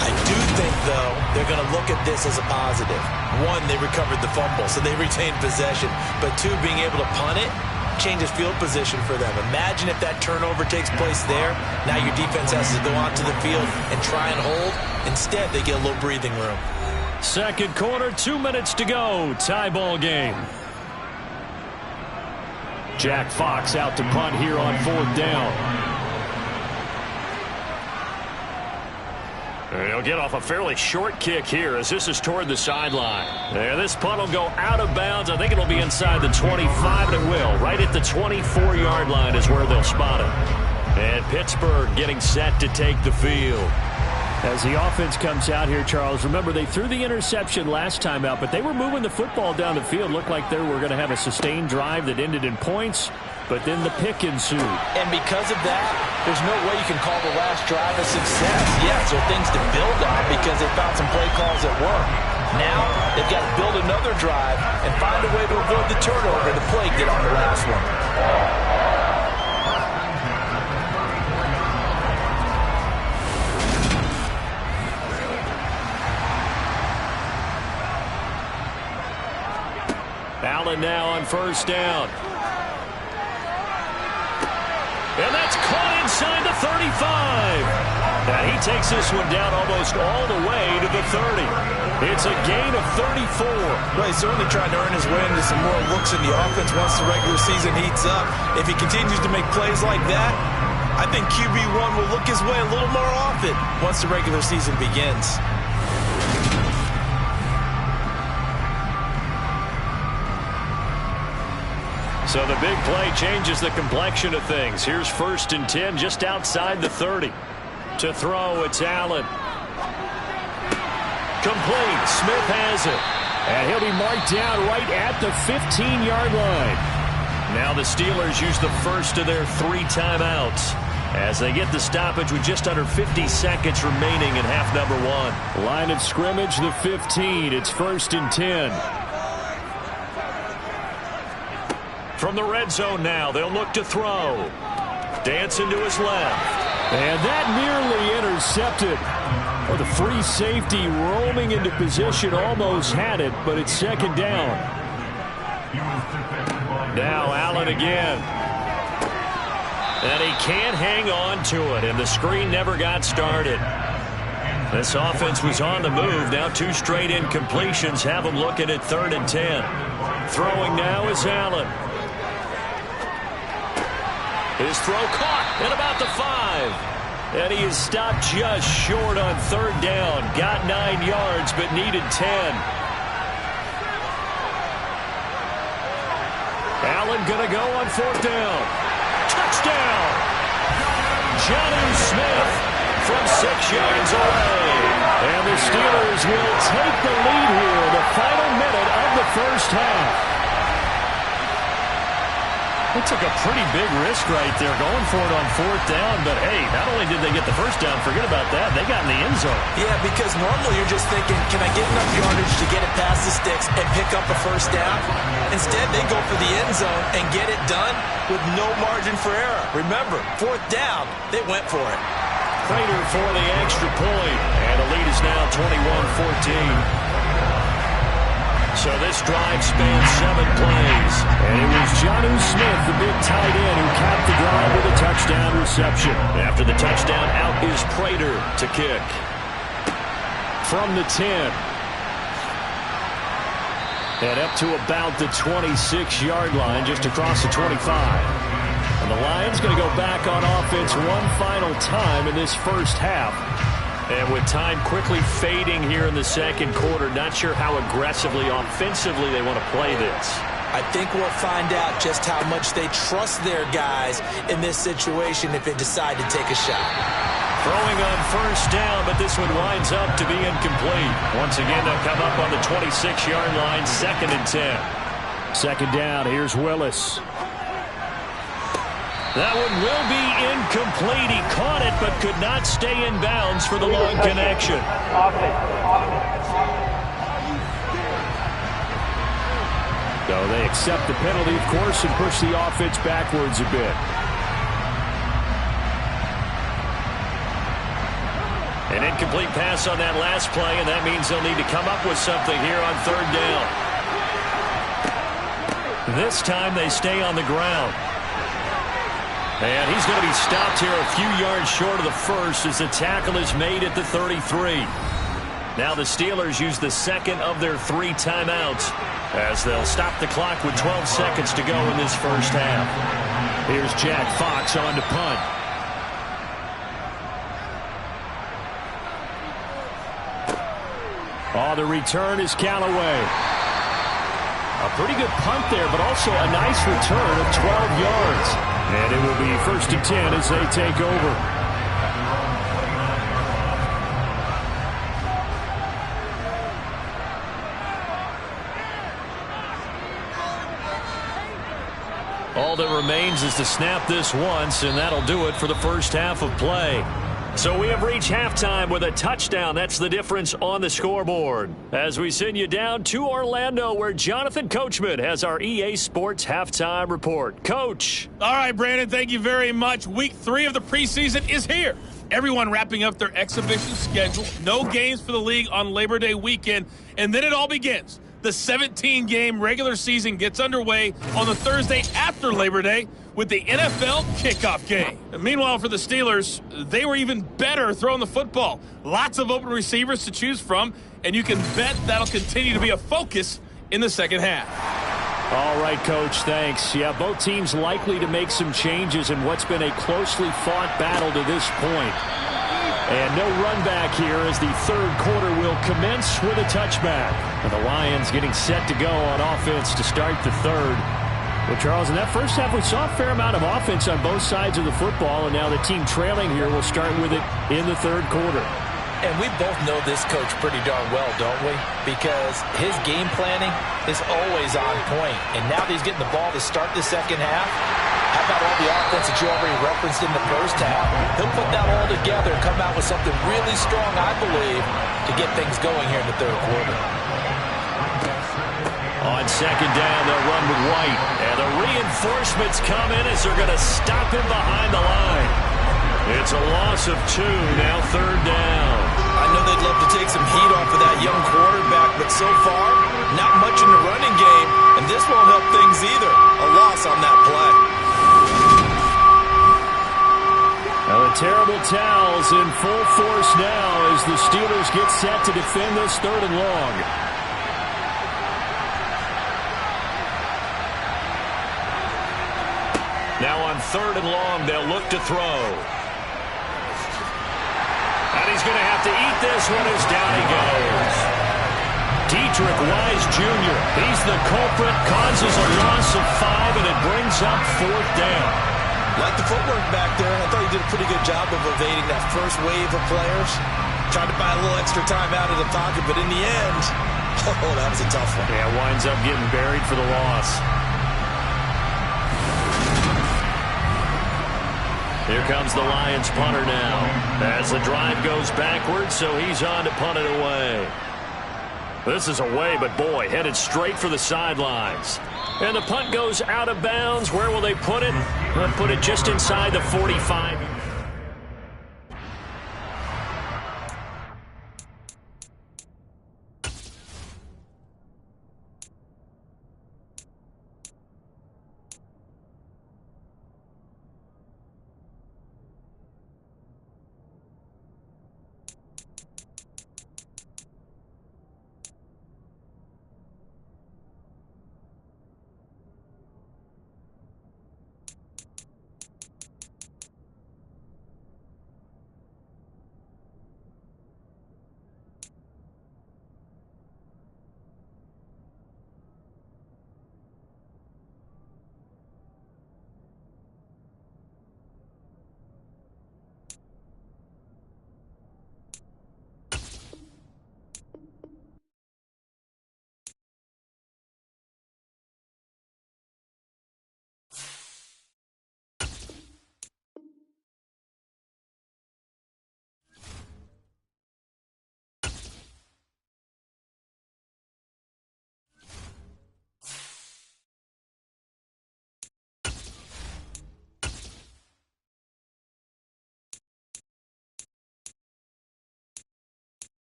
I do think, though, they're going to look at this as a positive. One, they recovered the fumble, so they retained possession. But two, being able to punt it changes field position for them. Imagine if that turnover takes place there. Now your defense has to go onto the field and try and hold. Instead, they get a little breathing room. Second quarter, 2 minutes to go. Tie ball game. Jack Fox out to punt here on 4th down. He'll get off a fairly short kick here as this is toward the sideline. There, this punt will go out of bounds. I think it'll be inside the 25, and it will. Right at the 24-yard line is where they'll spot it. And Pittsburgh getting set to take the field. As the offense comes out here, Charles, remember they threw the interception last time out, but they were moving the football down the field. Looked like they were going to have a sustained drive that ended in points, but then the pick ensued. And because of that, there's no way you can call the last drive a success. Yes, there are things to build on because they found some play calls that work. Now, they've got to build another drive and find a way to avoid the turnover the play did on the last one. Allen now on 1st down. And that's caught inside the 35. And he takes this one down almost all the way to the 30. It's a gain of 34. Well, he's certainly trying to earn his way into some more looks in the offense once the regular season heats up. If he continues to make plays like that, I think QB1 will look his way a little more often once the regular season begins. So the big play changes the complexion of things. Here's 1st and 10 just outside the 30. To throw, it's Allen. Complete. Smith has it. And he'll be marked down right at the 15-yard line. Now the Steelers use the first of their 3 timeouts as they get the stoppage with just under 50 seconds remaining in half number 1. Line of scrimmage, the 15. It's 1st and 10. From the red zone now, they'll look to throw. Dancing to his left. And that nearly intercepted. Oh, the free safety roaming into position almost had it, but it's 2nd down. Now Allen again. And he can't hang on to it, and the screen never got started. This offense was on the move. Now 2 straight incompletions have them looking at 3rd and 10. Throwing now is Allen. His throw caught at about the 5. And he is stopped just short on 3rd down. Got 9 yards, but needed 10. Allen going to go on 4th down. Touchdown! Jonnu Smith from 6 yards away. And the Steelers will take the lead here in the final minute of the first half. They took a pretty big risk right there going for it on 4th down. But, hey, not only did they get the first down, forget about that, they got in the end zone. Yeah, because normally you're just thinking, can I get enough yardage to get it past the sticks and pick up a first down? Instead, they go for the end zone and get it done with no margin for error. Remember, 4th down, they went for it. Prater for the extra point. And the lead is now 21-14. So this drive spans 7 plays. And it was Jonnu Smith, the big tight end, who capped the drive with a touchdown reception. After the touchdown, out is Prater to kick. From the 10. And up to about the 26-yard line, just across the 25. And the Lions going to go back on offense one final time in this first half. And with time quickly fading here in the second quarter, not sure how aggressively, offensively they want to play this. I think we'll find out just how much they trust their guys in this situation if they decide to take a shot. Throwing on 1st down, but this one winds up to be incomplete. Once again, they'll come up on the 26-yard line, 2nd and 10. 2nd down, here's Willis. That one will be incomplete. He caught it, but could not stay in bounds for the long connection. So they accept the penalty, of course, and push the offense backwards a bit. An incomplete pass on that last play, and that means they'll need to come up with something here on third down. This time they stay on the ground. And he's going to be stopped here a few yards short of the first as the tackle is made at the 33. Now the Steelers use the second of their 3 timeouts as they'll stop the clock with 12 seconds to go in this first half. Here's Jack Fox on to punt. Oh, the return is Callaway. A pretty good punt there, but also a nice return of 12 yards. And it will be 1st and 10 as they take over. All that remains is to snap this once, and that'll do it for the first half of play. So we have reached halftime with a touchdown. That's the difference on the scoreboard. As we send you down to Orlando, where Jonathan Coachman has our EA Sports halftime report. Coach. All right, Brandon, thank you very much. Week 3 of the preseason is here. Everyone wrapping up their exhibition schedule. No games for the league on Labor Day weekend. And then it all begins. The 17-game regular season gets underway on the Thursday after Labor Day with the NFL kickoff game. And meanwhile, for the Steelers, they were even better throwing the football. Lots of open receivers to choose from, and you can bet that'll continue to be a focus in the second half. All right, Coach, thanks. Yeah, both teams likely to make some changes in what's been a closely fought battle to this point. And no run back here as the third quarter will commence with a touchback. And the Lions getting set to go on offense to start the third. Well, Charles, in that first half, we saw a fair amount of offense on both sides of the football, and now the team trailing here will start with it in the third quarter. And we both know this coach pretty darn well, don't we? Because his game planning is always on point. And now that he's getting the ball to start the second half, how about all the offense that you already referenced in the first half? He'll put that all together and come out with something really strong, I believe, to get things going here in the third quarter. On second down, they'll run with White. And the reinforcements come in as they're going to stop him behind the line. It's a loss of 2, now third down. I know they'd love to take some heat off of that young quarterback, but so far, not much in the running game, and this won't help things either. A loss on that play. Now the terrible towels in full force now as the Steelers get set to defend this third and long. Now on third and long, they'll look to throw. And he's going to have to eat this one as down he goes. Dietrich Wise Jr., he's the culprit, causes a loss of 5, and it brings up fourth down. Like the footwork back there, I thought he did a pretty good job of evading that first wave of players. Tried to buy a little extra time out of the pocket, but in the end, oh, that was a tough one. Yeah, winds up getting buried for the loss. Here comes the Lions punter now. As the drive goes backwards, so he's on to punt it away. This is away, but boy, headed straight for the sidelines. And the punt goes out of bounds. Where will they put it? They'll put it just inside the 45.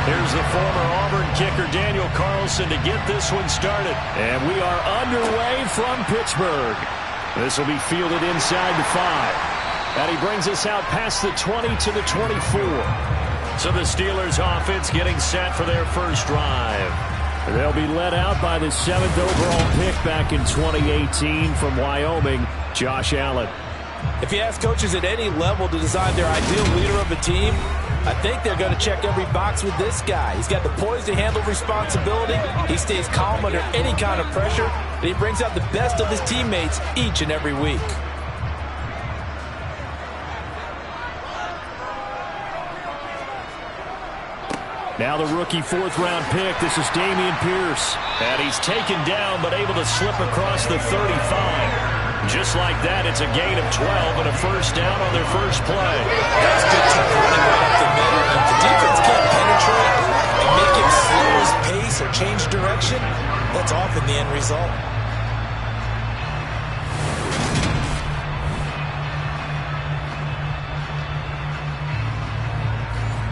Here's the former Auburn kicker, Daniel Carlson, to get this one started. And we are underway from Pittsburgh. This will be fielded inside the 5. And he brings us out past the 20 to the 24. So the Steelers offense getting set for their first drive. They'll be led out by the 7th overall pick back in 2018 from Wyoming, Josh Allen. If you ask coaches at any level to design their ideal leader of a team, I think they're going to check every box with this guy. He's got the poise to handle responsibility. He stays calm under any kind of pressure. And he brings out the best of his teammates each and every week. Now the rookie 4th-round pick. This is Dameon Pierce. And he's taken down but able to slip across the 35. Just like that, it's a gain of 12 and a first down on their first play. That's good team running right up the middle. If the defense can't penetrate and make him slow his pace or change direction, that's often the end result.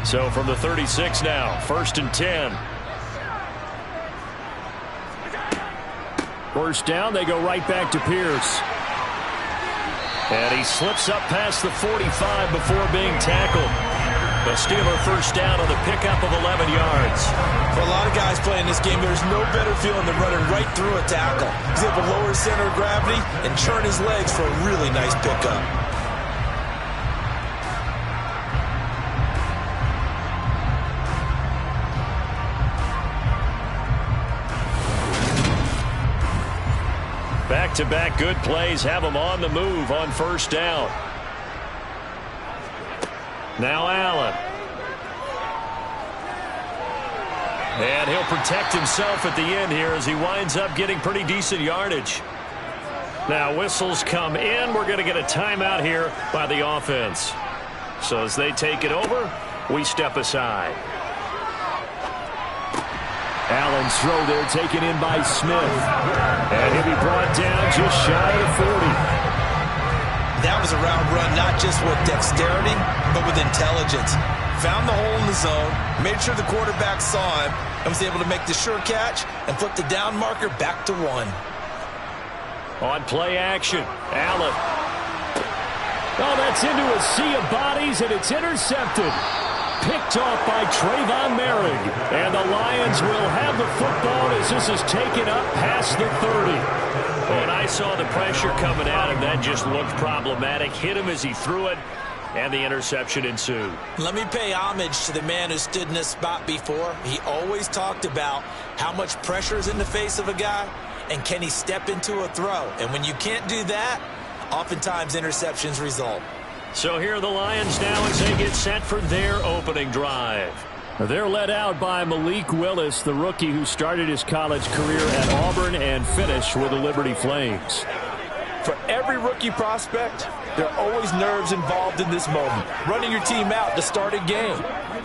So from the 36 now, 1st and 10. First down, they go right back to Pierce. And he slips up past the 45 before being tackled. The Steeler first down on the pickup of 11 yards. For a lot of guys playing this game, there's no better feeling than running right through a tackle. He's able to lower his center of gravity and churn his legs for a really nice pickup. Back-to-back good plays have him on the move on first down. Now Allen. And he'll protect himself at the end here as he winds up getting pretty decent yardage. Now whistles come in. We're going to get a timeout here by the offense. So as they take it over, we step aside. Allen's throw there taken in by Smith. And he'll be brought down just shy of 40. That was a route run not just with dexterity, but with intelligence. Found the hole in the zone, made sure the quarterback saw him, and was able to make the sure catch and flip the down marker back to 1. On play action, Allen. Oh, that's into a sea of bodies, and it's intercepted. Picked off by Trayvon Merrick. And the Lions will have the football as this is taken up past the 30. And I saw the pressure coming at him. That just looked problematic. Hit him as he threw it, and the interception ensued. Let me pay homage to the man who stood in this spot before. He always talked about how much pressure is in the face of a guy, and can he step into a throw. And when you can't do that, oftentimes interceptions result. So here are the Lions now as they get set for their opening drive. They're led out by Malik Willis, the rookie who started his college career at Auburn and finished with the Liberty Flames. For every rookie prospect, there are always nerves involved in this moment. Running your team out to start a game.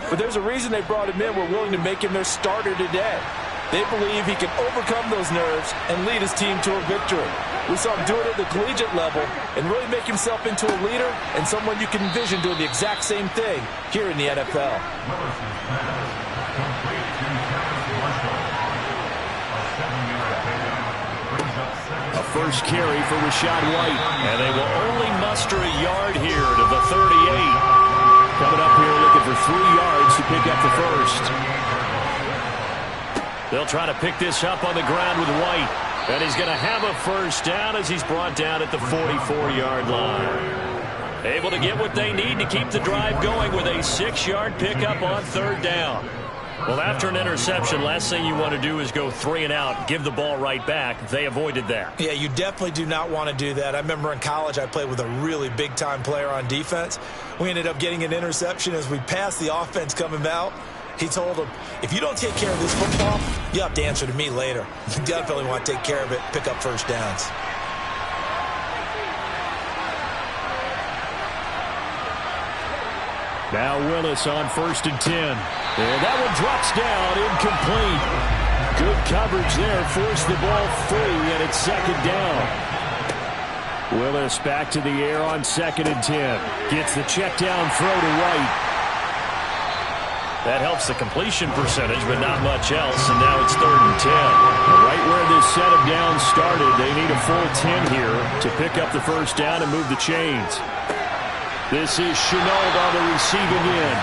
But there's a reason they brought him in. We're willing to make him their starter today. They believe he can overcome those nerves and lead his team to a victory. We saw him do it at the collegiate level and really make himself into a leader and someone you can envision doing the exact same thing here in the NFL. A first carry for Rachaad White. And they will only muster a yard here to the 38. Coming up here looking for 3 yards to pick up the first. They'll try to pick this up on the ground with White. And he's going to have a first down as he's brought down at the 44-yard line. Able to get what they need to keep the drive going with a 6-yard pickup on 3rd down. Well, after an interception, last thing you want to do is go 3 and out, give the ball right back. They avoided that. Yeah, you definitely do not want to do that. I remember in college I played with a really big-time player on defense. We ended up getting an interception as we passed the offense coming out. He told him, if you don't take care of this football, you have to answer to me later. You definitely want to take care of it, pick up first downs. Now Willis on 1st and 10. And that one drops down, incomplete. Good coverage there, forced the ball free, and it's 2nd down. Willis back to the air on 2nd and 10. Gets the check down throw to White. That helps the completion percentage, but not much else, and now it's 3rd and 10. Right where this set of downs started, they need a full 10 here to pick up the first down and move the chains. This is Chenault on the receiving end.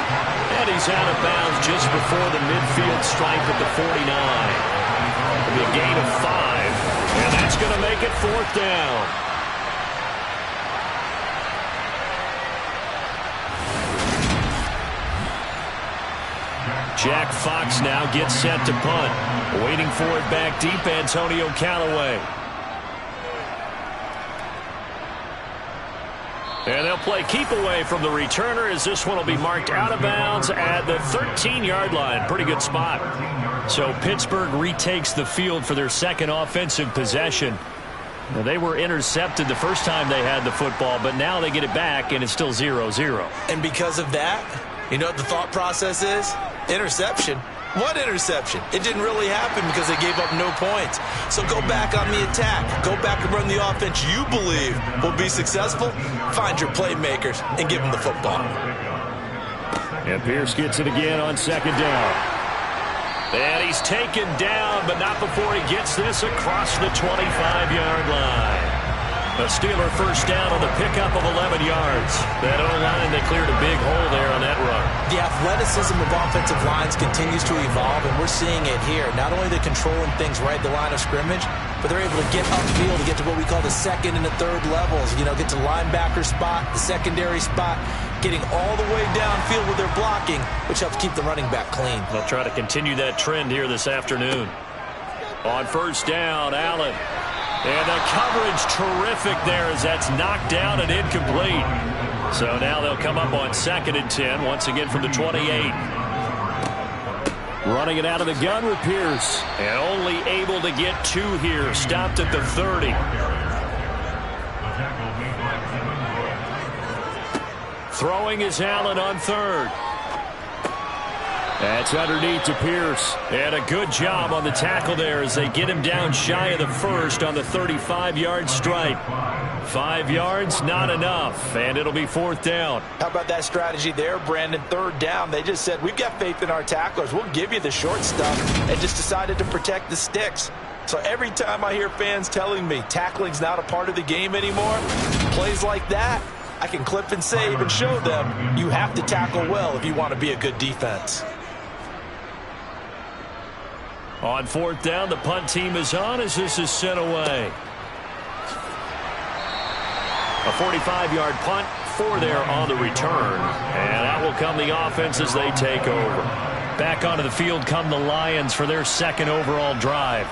And he's out of bounds just before the midfield stripe at the 49. It'll be a gain of 5, and that's going to make it 4th down. Jack Fox now gets set to punt. Waiting for it back deep, Antonio Callaway. And they'll play keep away from the returner as this one will be marked out of bounds at the 13-yard line. Pretty good spot. So Pittsburgh retakes the field for their second offensive possession. Now, they were intercepted the first time they had the football, but now they get it back, and it's still 0-0. And because of that, you know what the thought process is? Interception. What interception? It didn't really happen because they gave up no points. So go back on the attack. Go back and run the offense you believe will be successful. Find your playmakers and give them the football. And Pierce gets it again on 2nd down. And he's taken down, but not before he gets this across the 25-yard line. A Steeler first down on the pickup of 11 yards. That O-line, they cleared a big hole there on that run. The athleticism of offensive lines continues to evolve, and we're seeing it here. Not only are they controlling things right at the line of scrimmage, but they're able to get upfield to get to what we call the 2nd and the 3rd levels. You know, get to the linebacker spot, the secondary spot, getting all the way downfield with their blocking, which helps keep the running back clean. They'll try to continue that trend here this afternoon. On first down, Allen. And the coverage terrific there as that's knocked down and incomplete. So now they'll come up on 2nd and 10, once again from the 28. Running it out of the gun with Pierce. And only able to get 2 here. Stopped at the 30. Throwing is Allen on 3rd. That's underneath to Pierce. And a good job on the tackle there as they get him down shy of the 1st on the 35-yard stripe. 5 yards, not enough, and it'll be 4th down. How about that strategy there, Brandon? 3rd down, they just said, we've got faith in our tacklers. We'll give you the short stuff, and just decided to protect the sticks. So every time I hear fans telling me tackling's not a part of the game anymore, plays like that, I can clip and save and show them you have to tackle well if you want to be a good defense. On 4th down, the punt team is on as this is sent away. A 45-yard punt, 4 there on the return. And out will come the offense as they take over. Back onto the field come the Lions for their 2nd overall drive.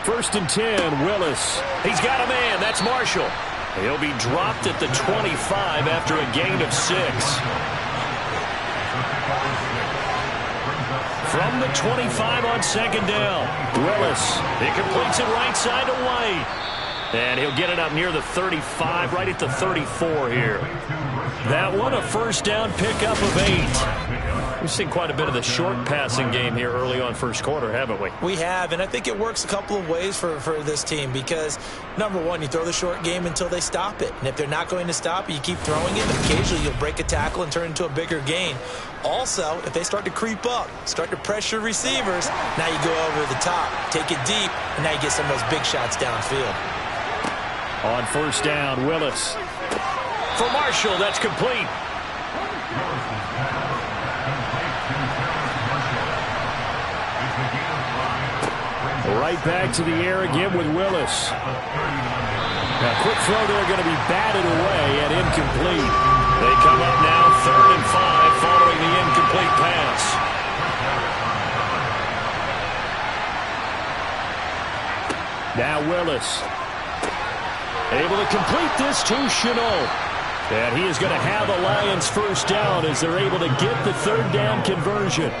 First and 10, Willis. He's got a man. That's Marshall. He'll be dropped at the 25 after a gain of 6. From the 25 on 2nd down. Willis. He completes it right side to White. And he'll get it up near the 35, right at the 34 here. That one, a first down pickup of 8. We've seen quite a bit of the short passing game here early on first quarter, haven't we? We have, and I think it works a couple of ways for this team because, number one, you throw the short game until they stop it. And if they're not going to stop it, you keep throwing it, and occasionally you'll break a tackle and turn it into a bigger gain. Also, if they start to creep up, start to pressure receivers, now you go over the top, take it deep, and now you get some of those big shots downfield. On first down, Willis. For Marshall, that's complete. Right back to the air again with Willis. Now, quick throw there going to be batted away and incomplete. They come up now 3rd and 5 following the incomplete pass. Now Willis. Able to complete this to Chenault. And he is going to have a Lions first down as they're able to get the 3rd down conversion.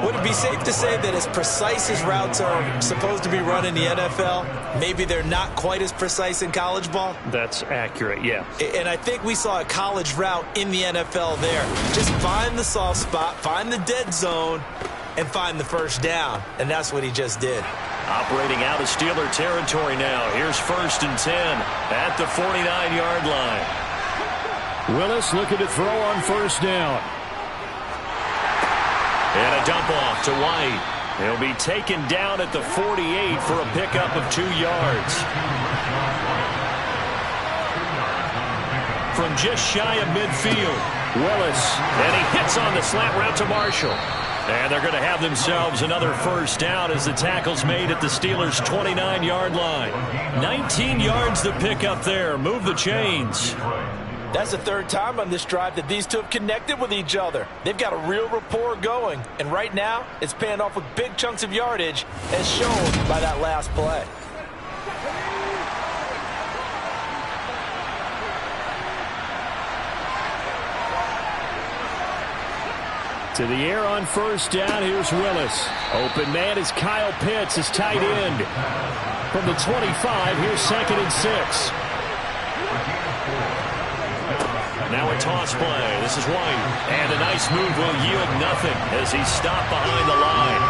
Would it be safe to say that as precise as routes are supposed to be run in the NFL, maybe they're not quite as precise in college ball? That's accurate, yeah. And I think we saw a college route in the NFL there. Just find the soft spot, find the dead zone, and find the first down, and that's what he just did. Operating out of Steeler territory now. Here's 1st and 10 at the 49-yard line. Willis looking to throw on 1st down. And a dump off to White. He'll be taken down at the 48 for a pickup of 2 yards. From just shy of midfield, Willis. And he hits on the slant route to Marshall. And they're going to have themselves another 1st down as the tackle's made at the Steelers' 29-yard line. 19 yards to pick up there. Move the chains. That's the 3rd time on this drive that these two have connected with each other. They've got a real rapport going. And right now, it's paying off with big chunks of yardage, as shown by that last play. To the air on 1st down, here's Willis. Open man is Kyle Pitts, his tight end. From the 25, here's 2nd and 6. Now a toss play. This is White. And a nice move will yield nothing as he's stopped behind the line.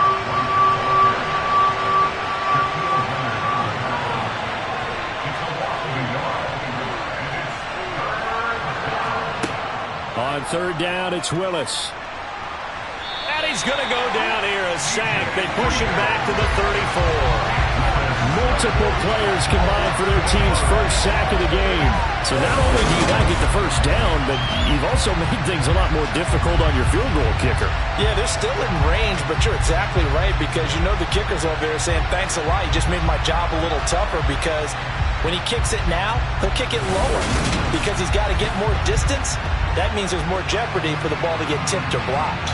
On 3rd down, it's Willis. And he's going to go down here, a sack. They push him back to the 34. Multiple players combined for their team's 1st sack of the game. So not only do you not get the 1st down, but you've also made things a lot more difficult on your field goal kicker. Yeah, they're still in range, but you're exactly right, because you know the kicker's over there saying, thanks a lot, you just made my job a little tougher, because when he kicks it now, he'll kick it lower because he's got to get more distance. That means there's more jeopardy for the ball to get tipped or blocked.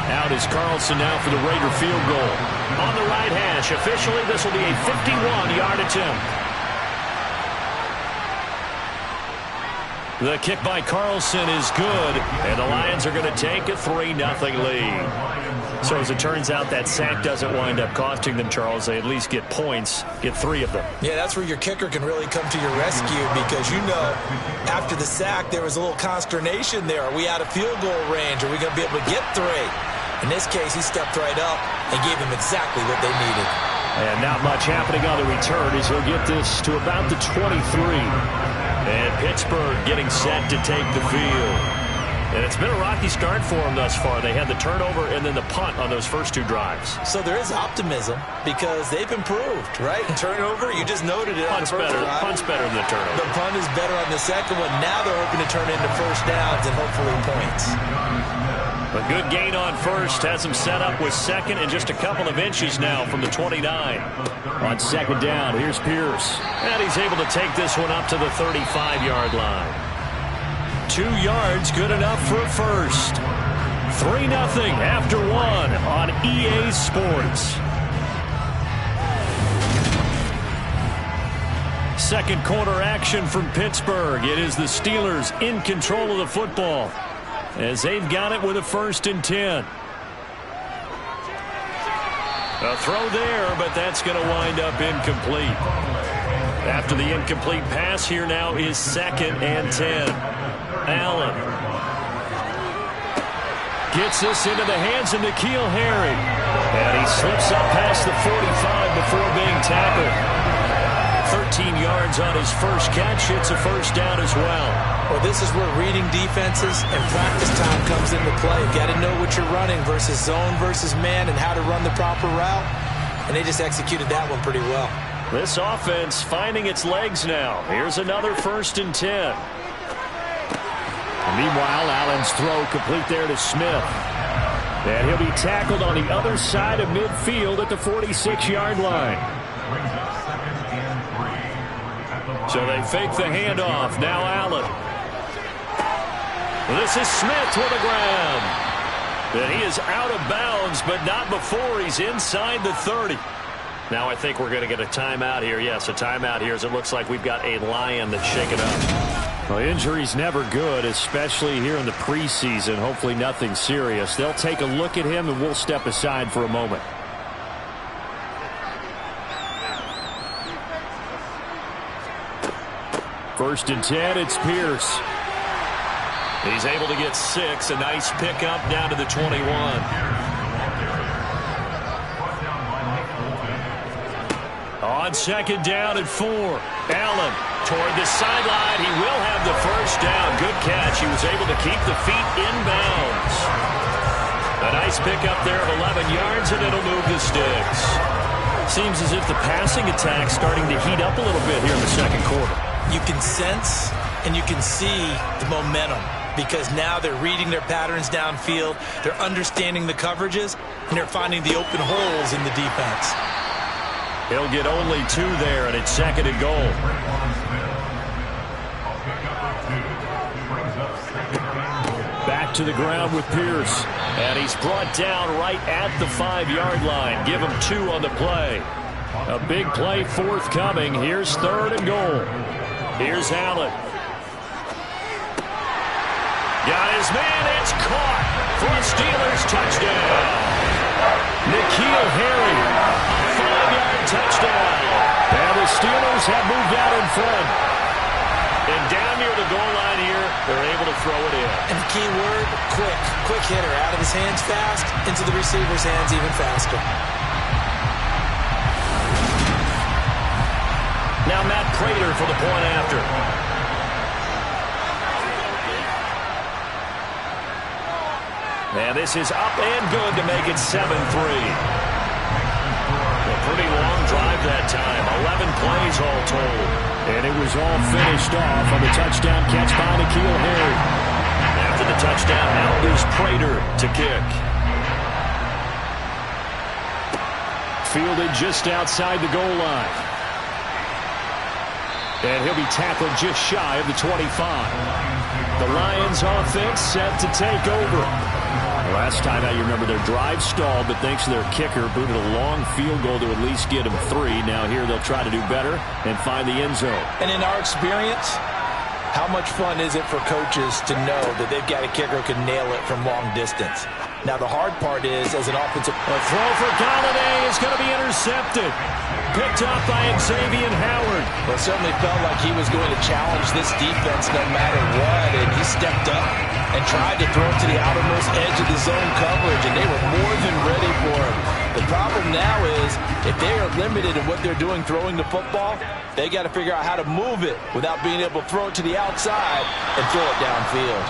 Out is Carlson now for the Raider field goal. On the right hash, officially this will be a 51-yard attempt. The kick by Carlson is good, and the Lions are going to take a 3-0 lead. So as it turns out, that sack doesn't wind up costing them, Charles. They at least get points, get 3 of them. Yeah, that's where your kicker can really come to your rescue, because you know after the sack there was a little consternation there. Are we out of field goal range? Are we going to be able to get 3? In this case, he stepped right up and gave them exactly what they needed. And not much happening on the return as he'll get this to about the 23. And Pittsburgh getting set to take the field. And it's been a rocky start for them thus far. They had the turnover and then the punt on those first 2 drives. So there is optimism because they've improved, right? Turnover, you just noted it. Punt's better. Punt's better than the turnover. The punt is better on the second one. Now they're hoping to turn into 1st downs and hopefully points. A good gain on 1st has him set up with 2nd and just a couple of inches now from the 29. On 2nd down, here's Pierce. And he's able to take this one up to the 35-yard line. 2 yards, good enough for a 1st. 3-0 after 1 on EA Sports. Second quarter action from Pittsburgh. It is the Steelers in control of the football as they've got it with a 1st and 10. A throw there, but that's going to wind up incomplete. After the incomplete pass, here now is 2nd and 10. Allen gets this into the hands of N'Keal Harry. And he slips up past the 45 before being tackled. 13 yards on his first catch. It's a 1st down as well. Well, this is where reading defenses and practice time comes into play. You've got to know what you're running versus zone versus man and how to run the proper route. And they just executed that one pretty well. This offense finding its legs now. Here's another 1st and 10. And meanwhile, Allen's throw complete there to Smith. And he'll be tackled on the other side of midfield at the 46-yard line. So they fake the handoff. Now Allen. This is Smith with a grab. And he is out of bounds, but not before he's inside the 30. Now I think we're going to get a timeout here. Yes, a timeout here as it looks like we've got a Lion that's shaken up. Well, injury's never good, especially here in the preseason. Hopefully nothing serious. They'll take a look at him, and we'll step aside for a moment. First and 10, it's Pierce. He's able to get 6. A nice pickup down to the 21. On second down and 4. Allen toward the sideline. He will have the first down. Good catch. He was able to keep the feet in bounds. A nice pickup there of 11 yards, and it'll move the sticks. Seems as if the passing attack's starting to heat up a little bit here in the second quarter. You can sense and you can see the momentum because now they're reading their patterns downfield, they're understanding the coverages, and they're finding the open holes in the defense. He'll get only 2 there, and it's second and goal. Back to the ground with Pierce. And he's brought down right at the 5-yard line. Give him 2 on the play. A big play forthcoming. Here's third and goal. Here's Allen. Got his man. It's caught for a Steelers touchdown. N'Keal Harry. 5-yard touchdown. And the Steelers have moved out in front. And down near the goal line here, they're able to throw it in. And the key word, quick. Quick hitter. Out of his hands fast, into the receiver's hands even faster. Now Matt Prater for the point after. And this is up and good to make it 7-3. A pretty long drive that time. 11 plays all told. And it was all finished off on the touchdown catch by N'Keal Harry. After the touchdown, out is Prater to kick. Fielded just outside the goal line. And he'll be tackled just shy of the 25. The Lions offense set to take over. Last time out, you remember their drive stalled, but thanks to their kicker, booted a long field goal to at least get them 3. Now here they'll try to do better and find the end zone. And in our experience, how much fun is it for coaches to know that they've got a kicker who can nail it from long distance? Now the hard part is, as an offensive... A throw for Galladay is going to be intercepted. Picked up by Xavier Howard. Well, it certainly felt like he was going to challenge this defense no matter what, and he stepped up and tried to throw it to the outermost edge of the zone coverage, and they were more than ready for him. The problem now is, if they are limited in what they're doing throwing the football, they got to figure out how to move it without being able to throw it to the outside and throw it downfield.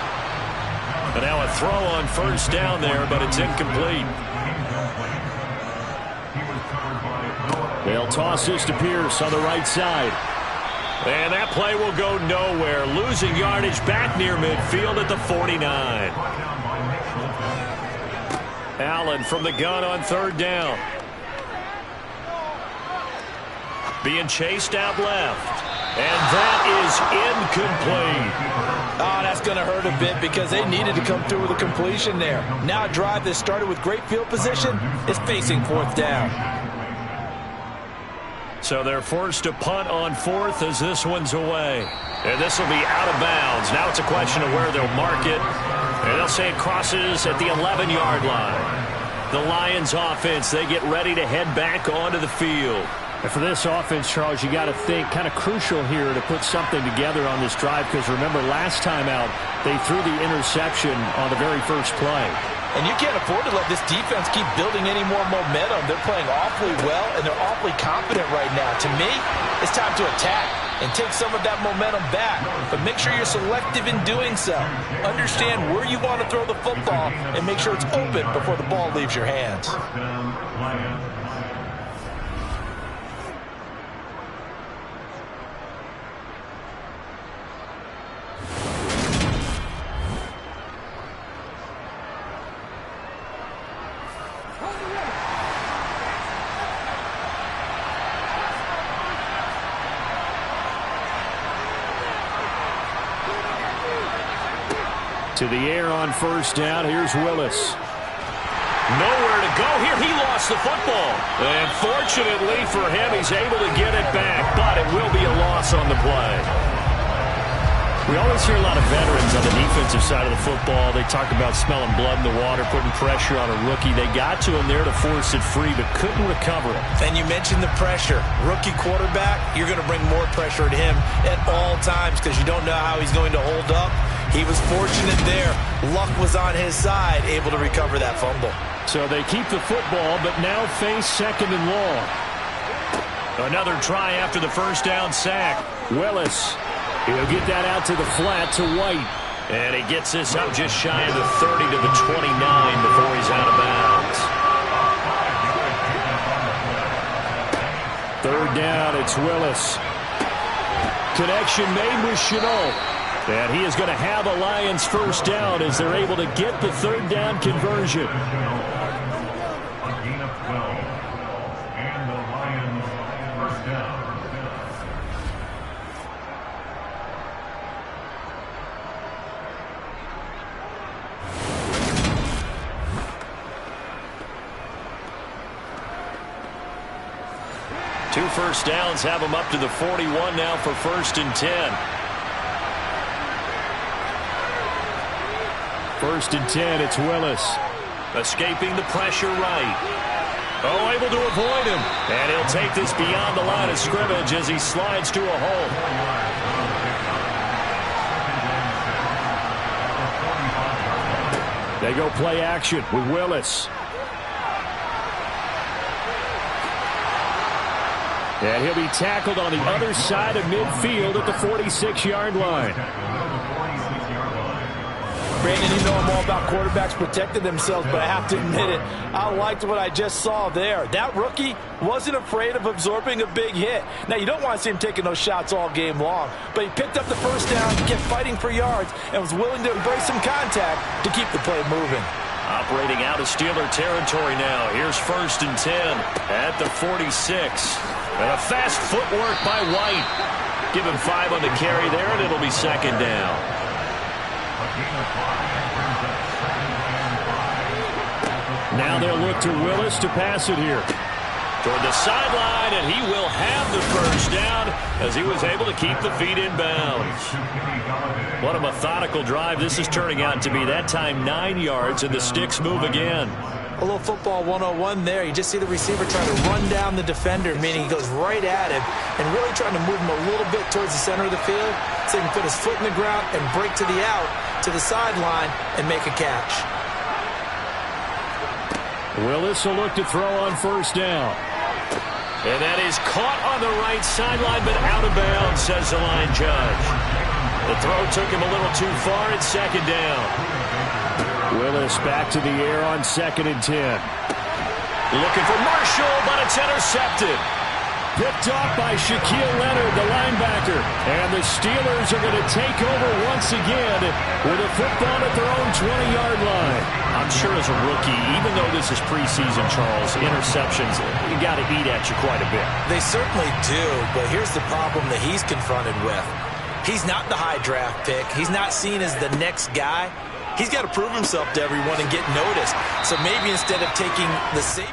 But now a throw on first down there, but it's incomplete. They'll toss this to Pierce on the right side. And that play will go nowhere. Losing yardage back near midfield at the 49. Allen from the gun on third down. Being chased out left. And that is incomplete. Oh, that's going to hurt a bit because they needed to come through with a completion there. Now a drive that started with great field position is facing fourth down. So they're forced to punt on fourth as this one's away. And this will be out of bounds. Now it's a question of where they'll mark it. And they'll say it crosses at the 11-yard line. The Lions offense, they get ready to head back onto the field. And for this offense, Charles, you got to think kind of crucial here to put something together on this drive because remember last time out they threw the interception on the very first play. And you can't afford to let this defense keep building any more momentum. They're playing awfully well, and they're awfully confident right now. To me, it's time to attack and take some of that momentum back. But make sure you're selective in doing so. Understand where you want to throw the football and make sure it's open before the ball leaves your hands. To the air on first down. Here's Willis. Nowhere to go here. He lost the football. And fortunately for him, he's able to get it back, but it will be a loss on the play. We always hear a lot of veterans on the defensive side of the football. They talk about smelling blood in the water, putting pressure on a rookie. They got to him there to force it free, but couldn't recover it. And you mentioned the pressure. Rookie quarterback, you're going to bring more pressure at him at all times because you don't know how he's going to hold up. He was fortunate there. Luck was on his side, able to recover that fumble. So they keep the football, but now face second and long. Another try after the first down sack. Willis. He'll get that out to the flat to White. And he gets this up just shy of the 30 to the 29 before he's out of bounds. Third down, it's Willis. Connection made with Chenault. And he is going to have a Lions first down as they're able to get the third down conversion. A gain of 12. And the Lions first down. Two first downs have him up to the 41 now for 1st and 10. 1st and 10, it's Willis. Escaping the pressure right. Oh, able to avoid him. And he'll take this beyond the line of scrimmage as he slides to a hole. They go play action with Willis. And he'll be tackled on the other side of midfield at the 46-yard line. Brandon, you know I'm all about quarterbacks protecting themselves, but I have to admit it, I liked what I just saw there. That rookie wasn't afraid of absorbing a big hit. Now, you don't want to see him taking those shots all game long, but he picked up the first down, kept fighting for yards, and was willing to embrace some contact to keep the play moving. Operating out of Steeler territory now. Here's 1st and 10 at the 46. And a fast footwork by White. Give him 5 on the carry there, and it'll be 2nd down. Now they'll look to Willis to pass it here. Toward the sideline, and he will have the first down as he was able to keep the feet in bounds. What a methodical drive this is turning out to be. That time 9 yards, and the sticks move again. A little football 101 there. You just see the receiver trying to run down the defender, meaning he goes right at him and really trying to move him a little bit towards the center of the field so he can put his foot in the ground and break to the out, to the sideline, and make a catch. Willis will look to throw on 1st down. And that is caught on the right sideline, but out of bounds, says the line judge. The throw took him a little too far. It's 2nd down. Willis back to the air on 2nd and 10. Looking for Marshall, but it's intercepted. Picked off by Shaquille Leonard, the linebacker. And the Steelers are going to take over once again with a football at their own 20-yard line. I'm sure as a rookie, even though this is preseason, Charles, interceptions, you got to eat at you quite a bit. They certainly do, but here's the problem that he's confronted with. He's not the high draft pick. He's not seen as the next guy. He's got to prove himself to everyone and get noticed. So maybe instead of taking the safe